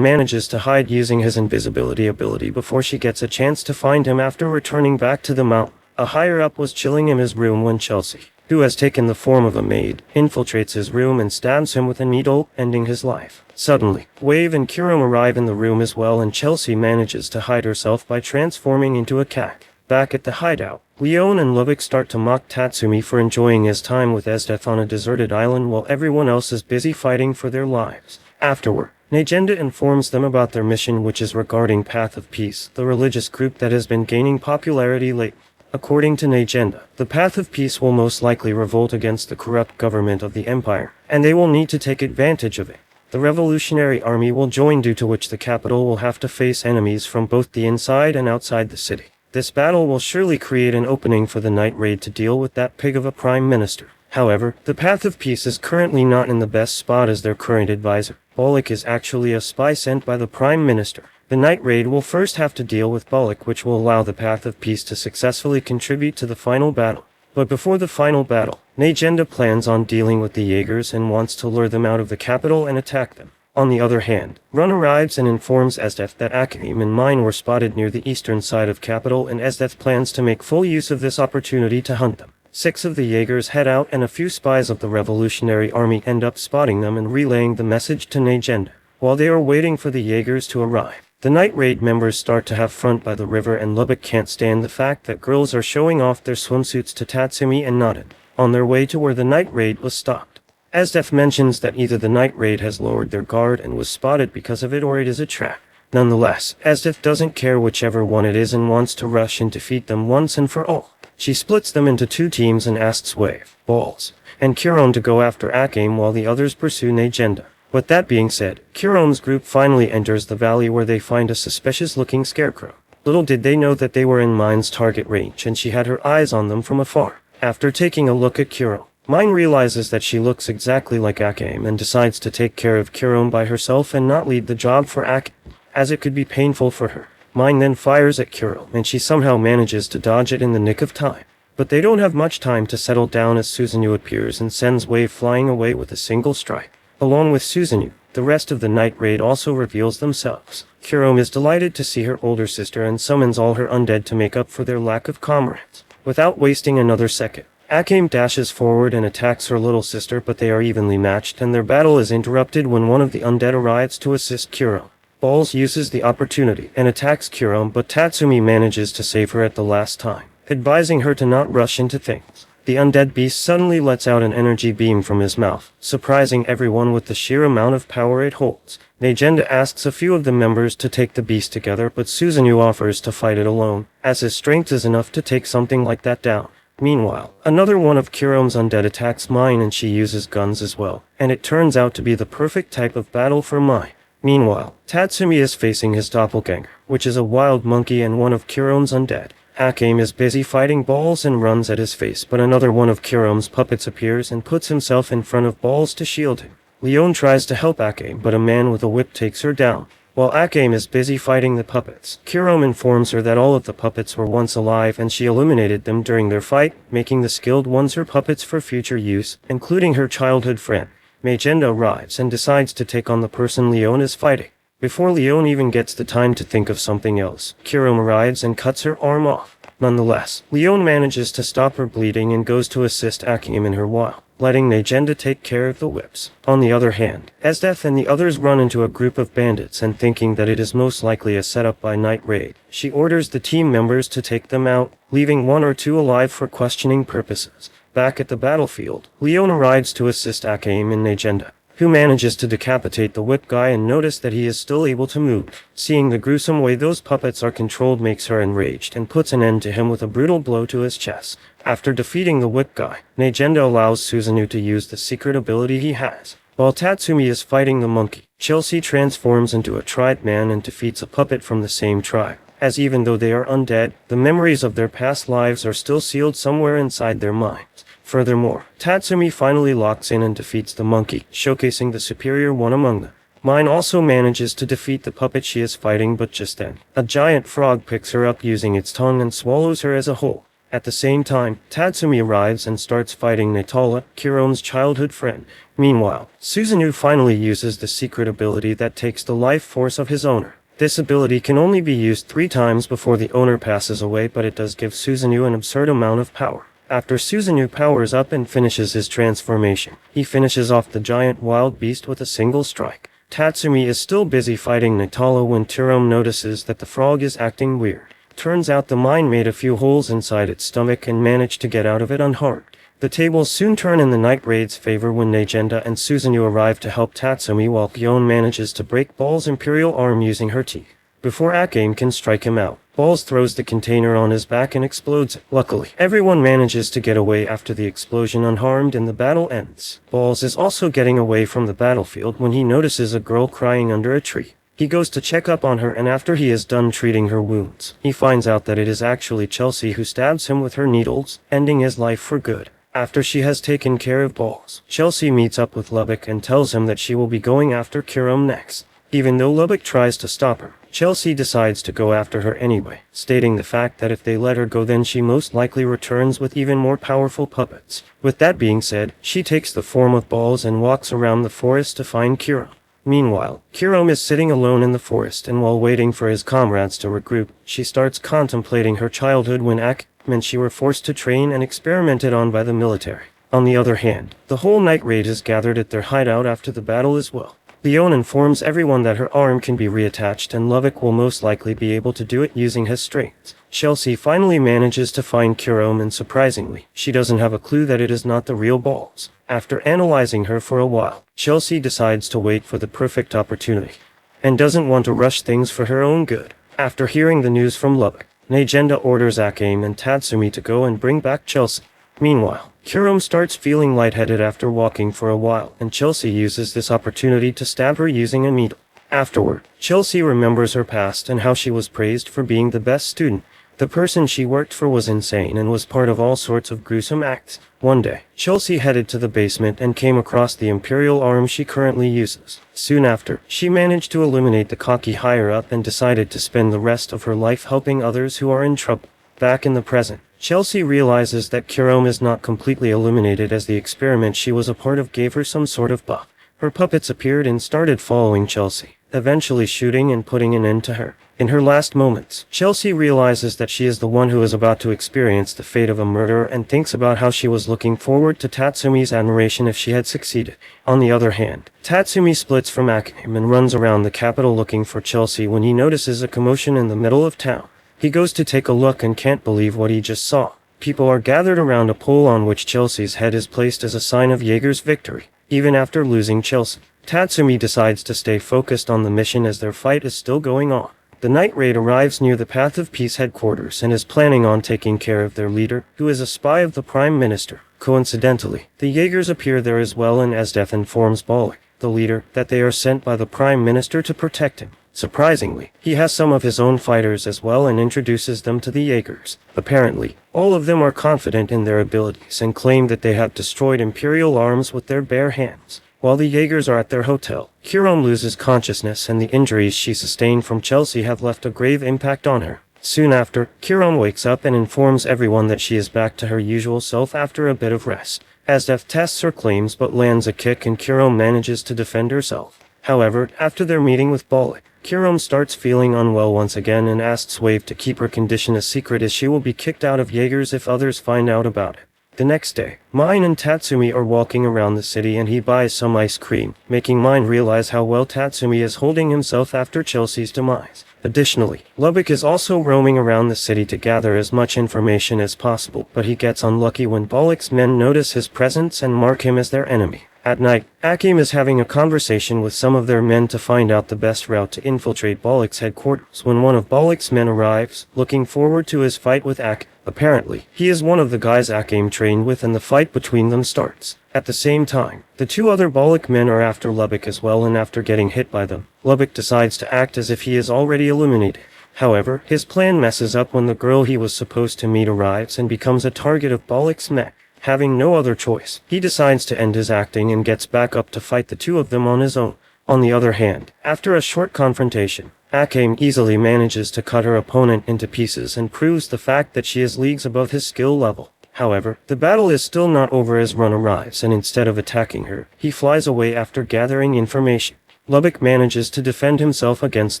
S1: manages to hide using his invisibility ability before she gets a chance to find him after returning back to the mountain. A higher-up was chilling in his room when Chelsea, who has taken the form of a maid, infiltrates his room and stabs him with a needle, ending his life. Suddenly, Wave and Kurom arrive in the room as well, and Chelsea manages to hide herself by transforming into a cat. Back at the hideout, Leon and Lubbock start to mock Tatsumi for enjoying his time with Esdeath on a deserted island while everyone else is busy fighting for their lives. Afterward, Negenda informs them about their mission, which is regarding Path of Peace, the religious group that has been gaining popularity lately. According to Negenda, the Path of Peace will most likely revolt against the corrupt government of the Empire, and they will need to take advantage of it. The Revolutionary Army will join, due to which the capital will have to face enemies from both the inside and outside the city. This battle will surely create an opening for the Night Raid to deal with that pig of a prime minister. However, the Path of Peace is currently not in the best spot as their current advisor. Bullock is actually a spy sent by the Prime Minister. The Night Raid will first have to deal with Bullock, which will allow the Path of Peace to successfully contribute to the final battle. But before the final battle, Negenda plans on dealing with the Jaegers and wants to lure them out of the capital and attack them. On the other hand, Run arrives and informs Esdeath that Akane and Mine were spotted near the eastern side of capital, and Esdeath plans to make full use of this opportunity to hunt them. 6 of the Jaegers head out, and a few spies of the Revolutionary Army end up spotting them and relaying the message to Negenda. While they are waiting for the Jaegers to arrive, the Night Raid members start to have fun by the river, and Lubbock can't stand the fact that girls are showing off their swimsuits to Tatsumi and Naden, on their way to where the Night Raid was stopped. Esdeath mentions that either the Night Raid has lowered their guard and was spotted because of it, or it is a trap. Nonetheless, Esdeath doesn't care whichever one it is and wants to rush and defeat them once and for all. She splits them into 2 teams and asks Wave, Balls, and Kurom to go after Akane while the others pursue Negenda. With that being said, Kurom's group finally enters the valley where they find a suspicious-looking scarecrow. Little did they know that they were in Mine's target range, and she had her eyes on them from afar. After taking a look at Kurom, Mine realizes that she looks exactly like Akane and decides to take care of Kurom by herself and not lead the job for Akane, as it could be painful for her. Mine then fires at Kurom, and she somehow manages to dodge it in the nick of time. But they don't have much time to settle down as Susanoo appears and sends Wave flying away with a single strike. Along with Susanoo, the rest of the Night Raid also reveals themselves. Kurom is delighted to see her older sister and summons all her undead to make up for their lack of comrades. Without wasting another second, Akane dashes forward and attacks her little sister, but they are evenly matched and their battle is interrupted when one of the undead arrives to assist Kurom. Balls uses the opportunity and attacks Kurom, but Tatsumi manages to save her at the last time, advising her to not rush into things. The undead beast suddenly lets out an energy beam from his mouth, surprising everyone with the sheer amount of power it holds. Negenda asks a few of the members to take the beast together, but Susanoo offers to fight it alone, as his strength is enough to take something like that down. Meanwhile, another one of Kurom's undead attacks Mine, and she uses guns as well, and it turns out to be the perfect type of battle for Mine. Meanwhile, Tatsumi is facing his doppelganger, which is a wild monkey and one of Kurom's undead. Akane is busy fighting Balls and runs at his face, but another one of Kurom's puppets appears and puts himself in front of Balls to shield him. Leon tries to help Akane, but a man with a whip takes her down. While Akane is busy fighting the puppets, Kurom informs her that all of the puppets were once alive and she eliminated them during their fight, making the skilled ones her puppets for future use, including her childhood friend. Negenda arrives and decides to take on the person Leon is fighting. Before Leon even gets the time to think of something else, Kurom arrives and cuts her arm off. Nonetheless, Leon manages to stop her bleeding and goes to assist Akane in her while, letting Negenda take care of the whips. On the other hand, Esdeath and the others run into a group of bandits, and thinking that it is most likely a setup by Night Raid, she orders the team members to take them out, leaving 1 or 2 alive for questioning purposes. Back at the battlefield, Leon arrives to assist Akane and Negenda, who manages to decapitate the whip guy and notice that he is still able to move. Seeing the gruesome way those puppets are controlled makes her enraged and puts an end to him with a brutal blow to his chest. After defeating the whip guy, Negenda allows Susanoo to use the secret ability he has. While Tatsumi is fighting the monkey, Chelsea transforms into a tribe man and defeats a puppet from the same tribe, as even though they are undead, the memories of their past lives are still sealed somewhere inside their minds. Furthermore, Tatsumi finally locks in and defeats the monkey, showcasing the superior one among them. Mine also manages to defeat the puppet she is fighting, but just then, a giant frog picks her up using its tongue and swallows her as a whole. At the same time, Tatsumi arrives and starts fighting Natala, Kurom's childhood friend. Meanwhile, Susanoo finally uses the secret ability that takes the life force of his owner. This ability can only be used 3 times before the owner passes away, but it does give Susanoo an absurd amount of power. After Susanoo powers up and finishes his transformation, he finishes off the giant wild beast with a single strike. Tatsumi is still busy fighting Natalo when Turome notices that the frog is acting weird. Turns out the mine made a few holes inside its stomach and managed to get out of it unharmed. The tables soon turn in the Night Raid's favor when Negenda and Susanoo arrive to help Tatsumi, while Gion manages to break Ball's imperial arm using her teeth. Before Akane can strike him out, Balls throws the container on his back and explodes it. Luckily, everyone manages to get away after the explosion unharmed and the battle ends. Balls is also getting away from the battlefield when he notices a girl crying under a tree. He goes to check up on her, and after he is done treating her wounds, he finds out that it is actually Chelsea who stabs him with her needles, ending his life for good. After she has taken care of Balls, Chelsea meets up with Lubbock and tells him that she will be going after Kurome next. Even though Lubbock tries to stop her, Chelsea decides to go after her anyway, stating the fact that if they let her go, then she most likely returns with even more powerful puppets. With that being said, she takes the form of Balls and walks around the forest to find Kurome. Meanwhile, Kurome is sitting alone in the forest, and while waiting for his comrades to regroup, she starts contemplating her childhood when Akane and she were forced to train and experimented on by the military. On the other hand, the whole Night Raid is gathered at their hideout after the battle as well. Leon informs everyone that her arm can be reattached, and Lubbock will most likely be able to do it using his strength. Chelsea finally manages to find Kurome, and surprisingly, she doesn't have a clue that it is not the real Balls. After analyzing her for a while, Chelsea decides to wait for the perfect opportunity, and doesn't want to rush things for her own good. After hearing the news from Lubbock, Negenda orders Akane and Tatsumi to go and bring back Chelsea. Meanwhile, Kurome starts feeling lightheaded after walking for a while, and Chelsea uses this opportunity to stab her using a needle. Afterward, Chelsea remembers her past and how she was praised for being the best student. The person she worked for was insane and was part of all sorts of gruesome acts. One day, Chelsea headed to the basement and came across the imperial arm she currently uses. Soon after, she managed to eliminate the cocky higher-up and decided to spend the rest of her life helping others who are in trouble. Back in the present, Chelsea realizes that Kurome is not completely eliminated, as the experiment she was a part of gave her some sort of buff. Her puppets appeared and started following Chelsea, eventually shooting and putting an end to her. In her last moments, Chelsea realizes that she is the one who is about to experience the fate of a murderer, and thinks about how she was looking forward to Tatsumi's admiration if she had succeeded. On the other hand, Tatsumi splits from Akane and runs around the capital looking for Chelsea when he notices a commotion in the middle of town. He goes to take a look and can't believe what he just saw. People are gathered around a pole on which Chelsea's head is placed as a sign of Jaeger's victory. Even after losing Chelsea, Tatsumi decides to stay focused on the mission as their fight is still going on. The Night Raid arrives near the Path of Peace headquarters and is planning on taking care of their leader, who is a spy of the Prime Minister. Coincidentally, the Jaegers appear there as well, and Asdef informs Bullied, the leader, that they are sent by the Prime Minister to protect him. Surprisingly, he has some of his own fighters as well and introduces them to the Jaegers. Apparently, all of them are confident in their abilities and claim that they have destroyed Imperial arms with their bare hands. While the Jaegers are at their hotel, Kurome loses consciousness, and the injuries she sustained from Chelsea have left a grave impact on her. Soon after, Kurome wakes up and informs everyone that she is back to her usual self after a bit of rest. Asdef tests her claims but lands a kick, and Kurome manages to defend herself. However, after their meeting with Bullied, Kurome starts feeling unwell once again and asks Wave to keep her condition a secret, as she will be kicked out of Jaegers if others find out about it. The next day, Mine and Tatsumi are walking around the city, and he buys some ice cream, making Mine realize how well Tatsumi is holding himself after Chelsea's demise. Additionally, Lubbock is also roaming around the city to gather as much information as possible, but he gets unlucky when Bullock's men notice his presence and mark him as their enemy. At night, Akane is having a conversation with some of their men to find out the best route to infiltrate Bullock's headquarters when one of Bullock's men arrives, looking forward to his fight with Akane. Apparently, he is one of the guys Akane trained with, and the fight between them starts. At the same time, the 2 other Bullock men are after Lubbock as well, and after getting hit by them, Lubbock decides to act as if he is already eliminated. However, his plan messes up when the girl he was supposed to meet arrives and becomes a target of Bullock's men. Having no other choice, he decides to end his acting and gets back up to fight the 2 of them on his own. On the other hand, after a short confrontation, Akane easily manages to cut her opponent into pieces and proves the fact that she is leagues above his skill level. However, the battle is still not over as Run arrives, and instead of attacking her, he flies away after gathering information. Lubbock manages to defend himself against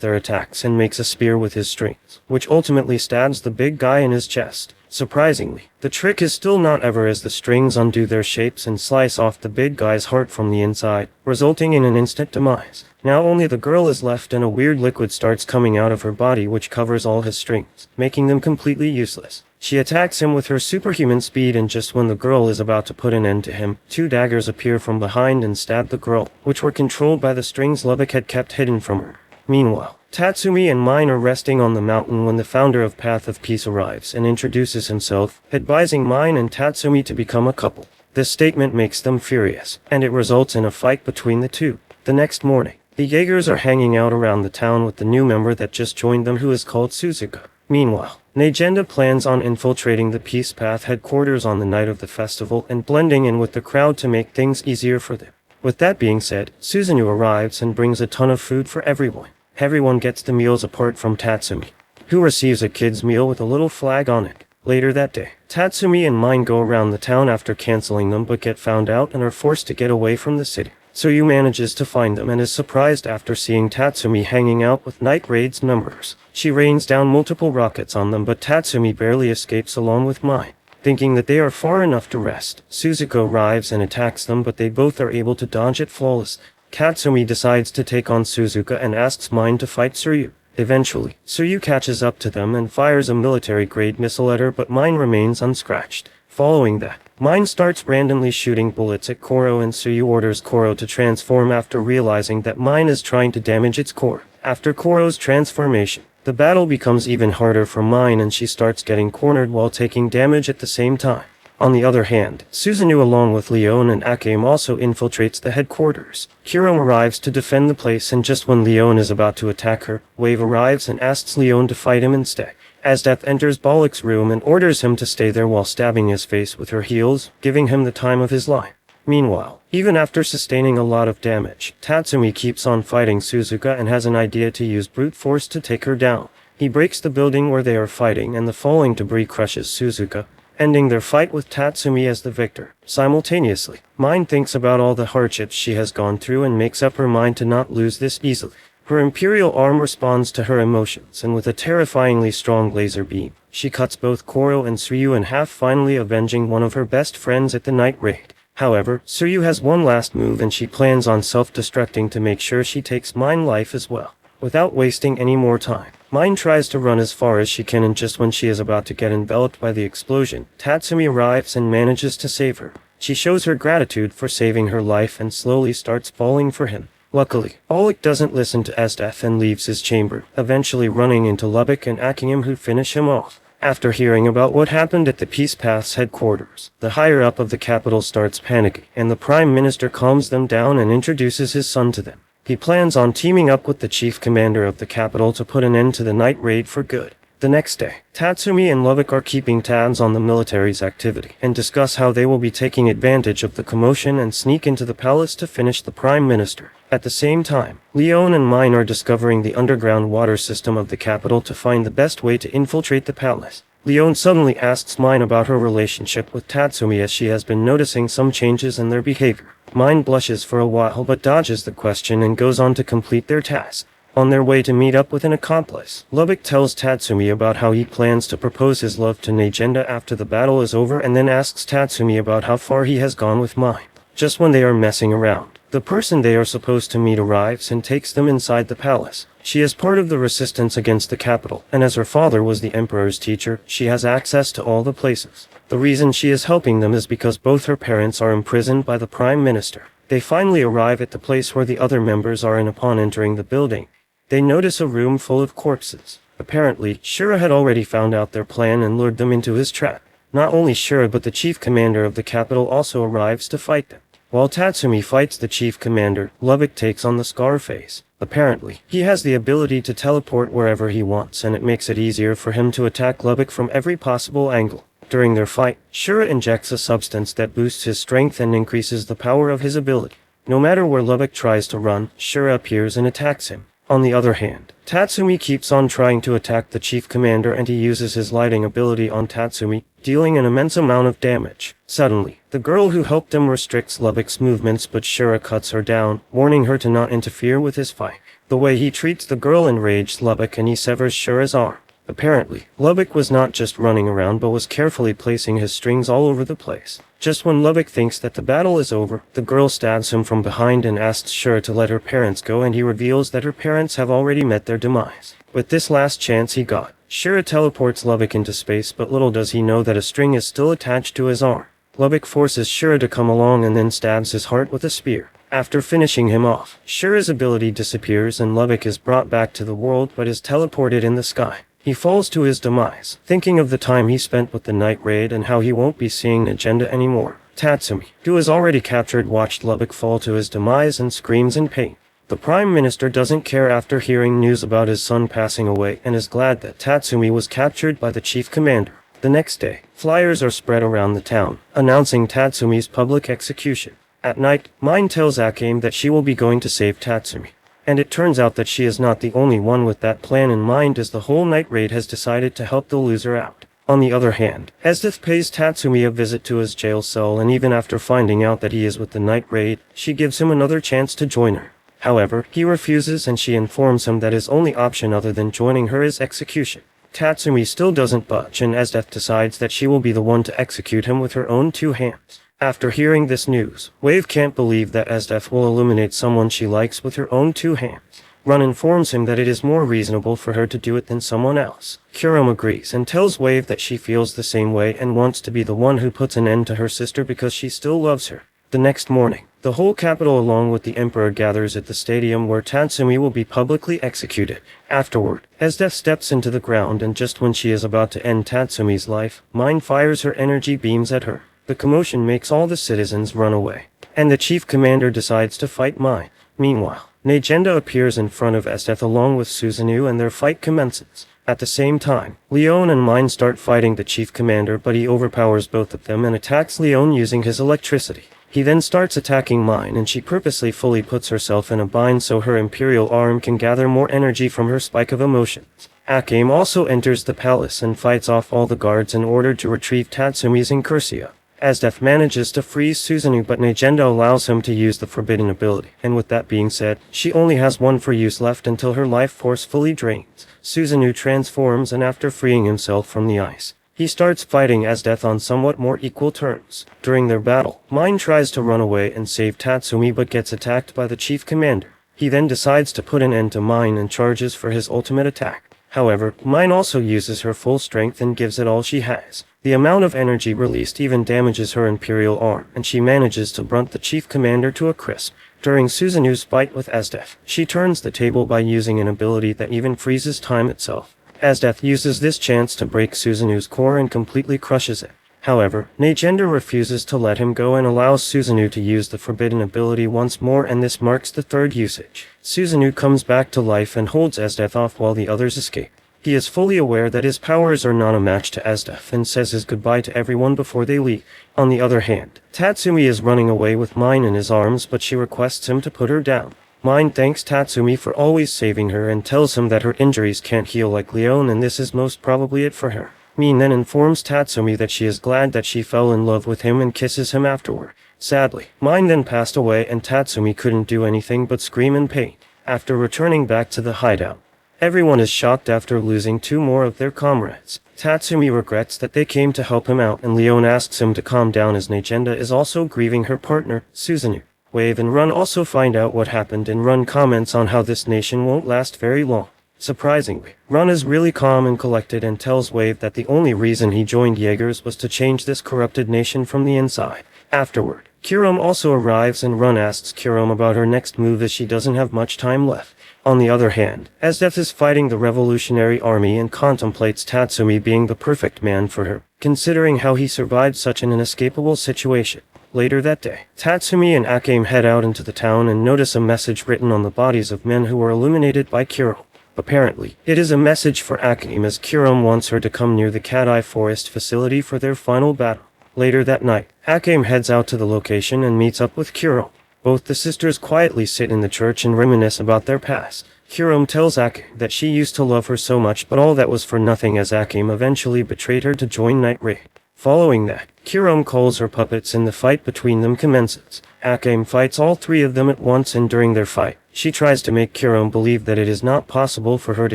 S1: their attacks and makes a spear with his strings, which ultimately stabs the big guy in his chest. Surprisingly, the trick is still not ever as the strings undo their shapes and slice off the big guy's heart from the inside, resulting in an instant demise. Now only the girl is left and a weird liquid starts coming out of her body which covers all his strings, making them completely useless. She attacks him with her superhuman speed, and just when the girl is about to put an end to him, two daggers appear from behind and stab the girl, which were controlled by the strings Lubbock had kept hidden from her. Meanwhile, Tatsumi and Mine are resting on the mountain when the founder of Path of Peace arrives and introduces himself, advising Mine and Tatsumi to become a couple. This statement makes them furious, and it results in a fight between the two. The next morning, the Jaegers are hanging out around the town with the new member that just joined them who is called Suzuka. Meanwhile, Negenda plans on infiltrating the Peace Path headquarters on the night of the festival and blending in with the crowd to make things easier for them. With that being said, Suzuno arrives and brings a ton of food for everyone. Everyone gets the meals apart from Tatsumi, who receives a kid's meal with a little flag on it. Later that day, Tatsumi and Mine go around the town after canceling them but get found out and are forced to get away from the city. Tsuyu manages to find them and is surprised after seeing Tatsumi hanging out with Night Raid's members. She rains down multiple rockets on them, but Tatsumi barely escapes along with Mine. Thinking that they are far enough to rest, Suzuko arrives and attacks them, but they both are able to dodge it flawlessly. Katsumi decides to take on Suzuka and asks Mine to fight Tsuyu. Eventually, Tsuyu catches up to them and fires a military-grade missile at her, but Mine remains unscratched. Following that, Mine starts randomly shooting bullets at Koro, and Tsuyu orders Koro to transform after realizing that Mine is trying to damage its core. After Koro's transformation, the battle becomes even harder for Mine and she starts getting cornered while taking damage at the same time. On the other hand, Suzuno along with Leon and Akame also infiltrates the headquarters. Hiro arrives to defend the place, and just when Leon is about to attack her, Wave arrives and asks Leon to fight him instead. As Death enters Bollock's room and orders him to stay there while stabbing his face with her heels, giving him the time of his life. Meanwhile, even after sustaining a lot of damage, Tatsumi keeps on fighting Suzuka and has an idea to use brute force to take her down. He breaks the building where they are fighting and the falling debris crushes Suzuka, ending their fight with Tatsumi as the victor. Simultaneously, Mine thinks about all the hardships she has gone through and makes up her mind to not lose this easily. Her Imperial arm responds to her emotions, and with a terrifyingly strong laser beam, she cuts both Koro and Tsuyu in half, finally avenging one of her best friends at the night raid. However, Tsuyu has one last move and she plans on self-destructing to make sure she takes Mine life as well. Without wasting any more time, Mine tries to run as far as she can, and just when she is about to get enveloped by the explosion, Tatsumi arrives and manages to save her. She shows her gratitude for saving her life and slowly starts falling for him. Luckily, Bollock doesn't listen to Esdeath and leaves his chamber, eventually running into Lubbock and Akame, who finish him off. After hearing about what happened at the Peace Path's headquarters, the higher-up of the capital starts panicking, and the Prime Minister calms them down and introduces his son to them. He plans on teaming up with the chief commander of the capital to put an end to the night raid for good. The next day, Tatsumi and Lubbock are keeping tabs on the military's activity and discuss how they will be taking advantage of the commotion and sneak into the palace to finish the Prime Minister. At the same time, Leon and Mine are discovering the underground water system of the capital to find the best way to infiltrate the palace. Leon suddenly asks Mine about her relationship with Tatsumi, as she has been noticing some changes in their behavior. Mine blushes for a while but dodges the question and goes on to complete their task. On their way to meet up with an accomplice, Lubbock tells Tatsumi about how he plans to propose his love to Negenda after the battle is over, and then asks Tatsumi about how far he has gone with Mine. Just when they are messing around, the person they are supposed to meet arrives and takes them inside the palace. She is part of the resistance against the capital, and as her father was the emperor's teacher, she has access to all the places. The reason she is helping them is because both her parents are imprisoned by the Prime Minister. They finally arrive at the place where the other members are, and upon entering the building, they notice a room full of corpses. Apparently, Shura had already found out their plan and lured them into his trap. Not only Shura but the chief commander of the capital also arrives to fight them. While Tatsumi fights the chief commander, Lubbock takes on the Scarface. Apparently, he has the ability to teleport wherever he wants, and it makes it easier for him to attack Lubbock from every possible angle. During their fight, Shura injects a substance that boosts his strength and increases the power of his ability. No matter where Lubbock tries to run, Shura appears and attacks him. On the other hand, Tatsumi keeps on trying to attack the chief commander and he uses his lighting ability on Tatsumi, dealing an immense amount of damage. Suddenly, the girl who helped him restricts Lubbock's movements but Shura cuts her down, warning her to not interfere with his fight. The way he treats the girl enraged Lubbock and he severs Shura's arm. Apparently, Lubbock was not just running around but was carefully placing his strings all over the place. Just when Lubbock thinks that the battle is over, the girl stabs him from behind and asks Shura to let her parents go and he reveals that her parents have already met their demise. With this last chance he got, Shura teleports Lubbock into space but little does he know that a string is still attached to his arm. Lubbock forces Shura to come along and then stabs his heart with a spear. After finishing him off, Shura's ability disappears and Lubbock is brought back to the world but is teleported in the sky. He falls to his demise, thinking of the time he spent with the night raid and how he won't be seeing Agenda anymore. Tatsumi, who has already captured, watched Lubbock fall to his demise and screams in pain. The Prime Minister doesn't care after hearing news about his son passing away and is glad that Tatsumi was captured by the chief commander. The next day, flyers are spread around the town, announcing Tatsumi's public execution. At night, Mine tells Akane that she will be going to save Tatsumi. And it turns out that she is not the only one with that plan in mind as the whole night raid has decided to help the loser out. On the other hand, Esdith pays Tatsumi a visit to his jail cell and even after finding out that he is with the night raid, she gives him another chance to join her. However, he refuses and she informs him that his only option other than joining her is execution. Tatsumi still doesn't budge and Esdith decides that she will be the one to execute him with her own two hands. After hearing this news, Wave can't believe that Esdith will eliminate someone she likes with her own two hands. Run informs him that it is more reasonable for her to do it than someone else. Kurom agrees and tells Wave that she feels the same way and wants to be the one who puts an end to her sister because she still loves her. The next morning, the whole capital along with the Emperor gathers at the stadium where Tatsumi will be publicly executed. Afterward, Esdith steps into the ground and just when she is about to end Tatsumi's life, Mine fires her energy beams at her. The commotion makes all the citizens run away, and the chief commander decides to fight Mine. Meanwhile, Negenda appears in front of Esdith along with Susanoo and their fight commences. At the same time, Leon and Mine start fighting the chief commander but he overpowers both of them and attacks Leon using his electricity. He then starts attacking Mine and she purposely fully puts herself in a bind so her imperial arm can gather more energy from her spike of emotions. Akane also enters the palace and fights off all the guards in order to retrieve Tatsumi's Incursia. Esdith manages to freeze Susanoo but Negenda allows him to use the forbidden ability, and with that being said, she only has one for use left until her life force fully drains. Susanoo transforms and after freeing himself from the ice, he starts fighting Esdith on somewhat more equal terms. During their battle, Mine tries to run away and save Tatsumi but gets attacked by the chief commander. He then decides to put an end to Mine and charges for his ultimate attack. However, Mine also uses her full strength and gives it all she has. The amount of energy released even damages her imperial arm, and she manages to brunt the chief commander to a crisp. During Susanoo's fight with Esdith, she turns the table by using an ability that even freezes time itself. Esdith uses this chance to break Susanoo's core and completely crushes it. However, Negenda refuses to let him go and allows Susanoo to use the forbidden ability once more and this marks the third usage. Susanoo comes back to life and holds Esdith off while the others escape. He is fully aware that his powers are not a match to Esdith and says his goodbye to everyone before they leave. On the other hand, Tatsumi is running away with Mine in his arms but she requests him to put her down. Mine thanks Tatsumi for always saving her and tells him that her injuries can't heal like Leon and this is most probably it for her. Mine then informs Tatsumi that she is glad that she fell in love with him and kisses him afterward. Sadly, Mine then passed away and Tatsumi couldn't do anything but scream in pain. After returning back to the hideout, everyone is shocked after losing two more of their comrades. Tatsumi regrets that they came to help him out and Leon asks him to calm down as Negenda is also grieving her partner, Susanoo. Wave and Run also find out what happened and Run comments on how this nation won't last very long. Surprisingly, Run is really calm and collected and tells Wave that the only reason he joined Jaegers was to change this corrupted nation from the inside. Afterward, Kurom also arrives and Run asks Kurom about her next move as she doesn't have much time left. On the other hand, Esdith is fighting the revolutionary army and contemplates Tatsumi being the perfect man for her, considering how he survived such an inescapable situation. Later that day, Tatsumi and Akane head out into the town and notice a message written on the bodies of men who were illuminated by Kurom. Apparently, it is a message for Akane as Kurom wants her to come near the Cat-Eye Forest facility for their final battle. Later that night, Akane heads out to the location and meets up with Kurom. Both the sisters quietly sit in the church and reminisce about their past. Kurome tells Akane that she used to love her so much, but all that was for nothing as Akane eventually betrayed her to join Night Raid. Following that, Kurome calls her puppets and the fight between them commences. Akane fights all three of them at once, and during their fight, she tries to make Kurome believe that it is not possible for her to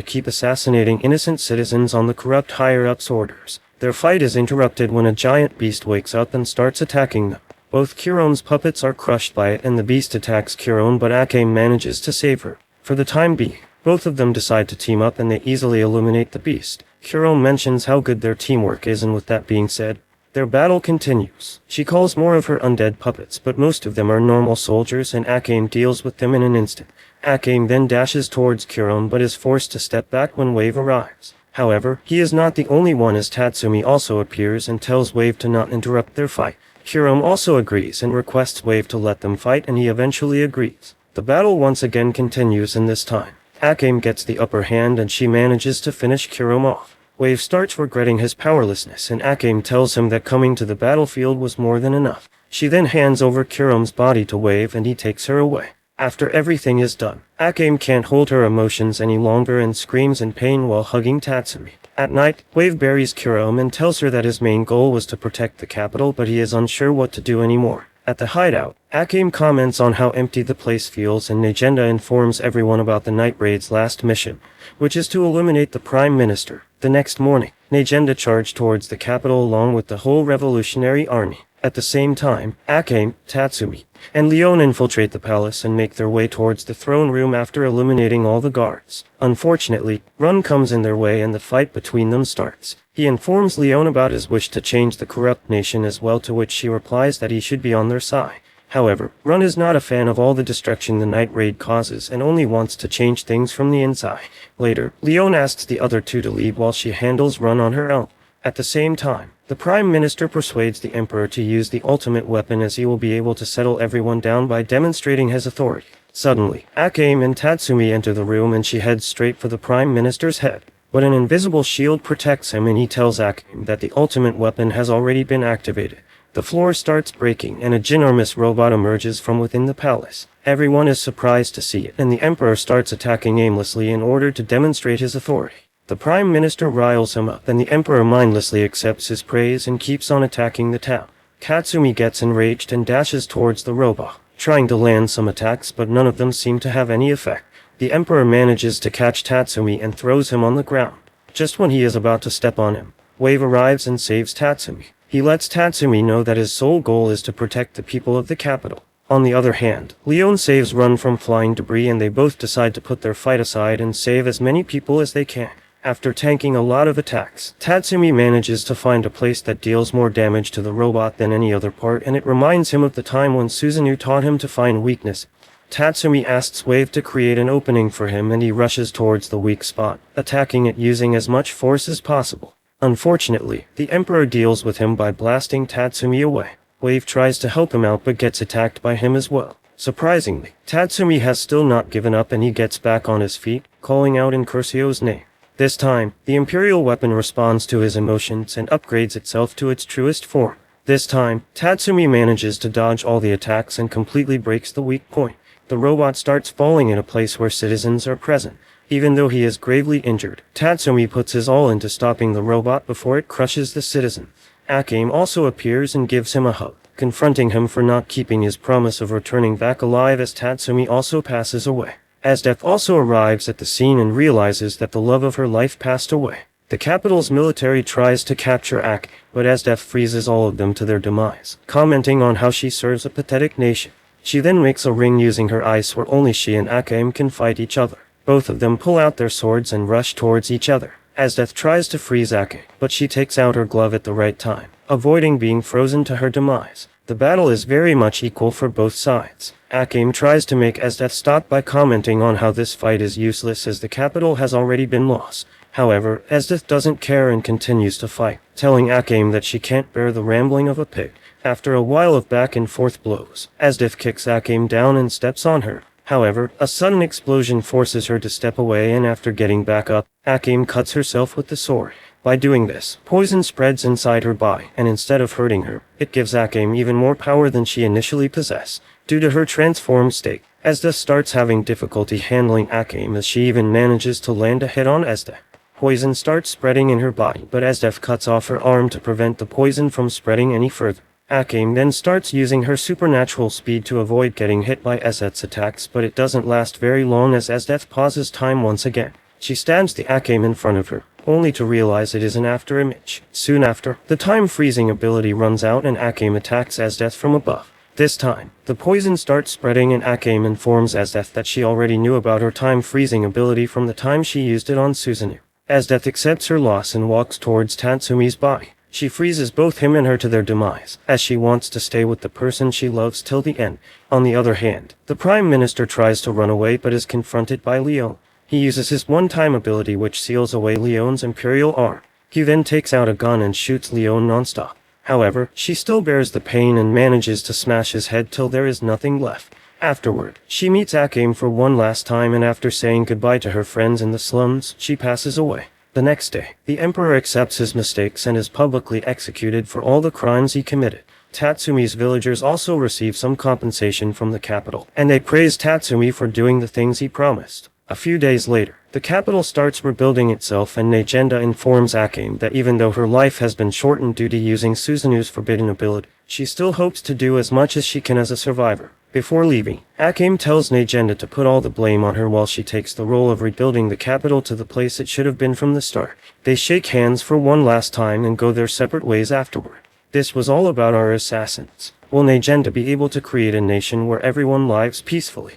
S1: keep assassinating innocent citizens on the corrupt higher-ups' orders. Their fight is interrupted when a giant beast wakes up and starts attacking them. Both Kurome's puppets are crushed by it and the beast attacks Kurome, but Akane manages to save her. For the time being, both of them decide to team up and they easily eliminate the beast. Kurome mentions how good their teamwork is, and with that being said, their battle continues. She calls more of her undead puppets, but most of them are normal soldiers and Akane deals with them in an instant. Akane then dashes towards Kurome but is forced to step back when Wave arrives. However, he is not the only one, as Tatsumi also appears and tells Wave to not interrupt their fight. Kurome also agrees and requests Wave to let them fight, and he eventually agrees. The battle once again continues, and this time, Akane gets the upper hand and she manages to finish Kurome off. Wave starts regretting his powerlessness and Akane tells him that coming to the battlefield was more than enough. She then hands over Kurome's body to Wave and he takes her away. After everything is done, Akane can't hold her emotions any longer and screams in pain while hugging Tatsumi. At night, Wave buries Kurome and tells her that his main goal was to protect the capital, but he is unsure what to do anymore. At the hideout, Akane comments on how empty the place feels, and Negenda informs everyone about the Night Raid's last mission, which is to eliminate the Prime Minister. The next morning, Negenda charged towards the capital along with the whole revolutionary army. At the same time, Akane, Tatsumi, and Leon infiltrate the palace and make their way towards the throne room after eliminating all the guards. Unfortunately, Run comes in their way and the fight between them starts. He informs Leon about his wish to change the corrupt nation as well, to which she replies that he should be on their side. However, Run is not a fan of all the destruction the Night Raid causes and only wants to change things from the inside. Later, Leon asks the other two to leave while she handles Run on her own. At the same time, the Prime Minister persuades the Emperor to use the ultimate weapon, as he will be able to settle everyone down by demonstrating his authority. Suddenly, Akane and Tatsumi enter the room and she heads straight for the Prime Minister's head. But an invisible shield protects him and he tells Akane that the ultimate weapon has already been activated. The floor starts breaking and a ginormous robot emerges from within the palace. Everyone is surprised to see it and the Emperor starts attacking aimlessly in order to demonstrate his authority. The Prime Minister riles him up and the Emperor mindlessly accepts his praise and keeps on attacking the town. Tatsumi gets enraged and dashes towards the robot, trying to land some attacks, but none of them seem to have any effect. The Emperor manages to catch Tatsumi and throws him on the ground. Just when he is about to step on him, Wave arrives and saves Tatsumi. He lets Tatsumi know that his sole goal is to protect the people of the capital. On the other hand, Leon saves Run from flying debris and they both decide to put their fight aside and save as many people as they can. After tanking a lot of attacks, Tatsumi manages to find a place that deals more damage to the robot than any other part, and it reminds him of the time when Susanoo taught him to find weakness. Tatsumi asks Wave to create an opening for him and he rushes towards the weak spot, attacking it using as much force as possible. Unfortunately, the Emperor deals with him by blasting Tatsumi away. Wave tries to help him out but gets attacked by him as well. Surprisingly, Tatsumi has still not given up and he gets back on his feet, calling out in Cursio's name. This time, the Imperial weapon responds to his emotions and upgrades itself to its truest form. This time, Tatsumi manages to dodge all the attacks and completely breaks the weak point. The robot starts falling in a place where citizens are present. Even though he is gravely injured, Tatsumi puts his all into stopping the robot before it crushes the citizen. Akane also appears and gives him a hug, confronting him for not keeping his promise of returning back alive as Tatsumi also passes away. Asdef also arrives at the scene and realizes that the love of her life passed away. The capital's military tries to capture Akane, but Asdef freezes all of them to their demise, commenting on how she serves a pathetic nation. She then makes a ring using her ice where only she and Akane can fight each other. Both of them pull out their swords and rush towards each other. Asdef tries to freeze Akane, but she takes out her glove at the right time, avoiding being frozen to her demise. The battle is very much equal for both sides. Akane tries to make Asdef stop by commenting on how this fight is useless as the capital has already been lost. However, Asdef doesn't care and continues to fight, telling Akane that she can't bear the rambling of a pig. After a while of back and forth blows, Asdef kicks Akane down and steps on her. However, a sudden explosion forces her to step away and after getting back up, Akane cuts herself with the sword. By doing this, poison spreads inside her body, and instead of hurting her, it gives Akane even more power than she initially possessed. due to her transformed state. Esdeath starts having difficulty handling Akane as she even manages to land a hit on Esdeath. Poison starts spreading in her body, but Esdeath cuts off her arm to prevent the poison from spreading any further. Akane then starts using her supernatural speed to avoid getting hit by Esdeath's attacks, but it doesn't last very long as Esdeath pauses time once again. She stabs the Akane in front of her, only to realize it is an afterimage. Soon after, the time freezing ability runs out and Akane attacks Esdeath from above. This time, the poison starts spreading and Akane informs Esdeath that she already knew about her time freezing ability from the time she used it on Susanoo. Esdeath accepts her loss and walks towards Tatsumi's body. She freezes both him and her to their demise, as she wants to stay with the person she loves till the end. On the other hand, the Prime Minister tries to run away but is confronted by Leon. He uses his one-time ability which seals away Leon's imperial arm. He then takes out a gun and shoots Leon non-stop. However, she still bears the pain and manages to smash his head till there is nothing left. Afterward, she meets Akane for one last time and after saying goodbye to her friends in the slums, she passes away. The next day, the Emperor accepts his mistakes and is publicly executed for all the crimes he committed. Tatsumi's villagers also receive some compensation from the capital, and they praise Tatsumi for doing the things he promised. A few days later, the capital starts rebuilding itself and Negenda informs Akane that even though her life has been shortened due to using Susanoo's forbidden ability, she still hopes to do as much as she can as a survivor. Before leaving, Akane tells Negenda to put all the blame on her while she takes the role of rebuilding the capital to the place it should have been from the start. They shake hands for one last time and go their separate ways afterward. This was all about our assassins. Will Negenda be able to create a nation where everyone lives peacefully?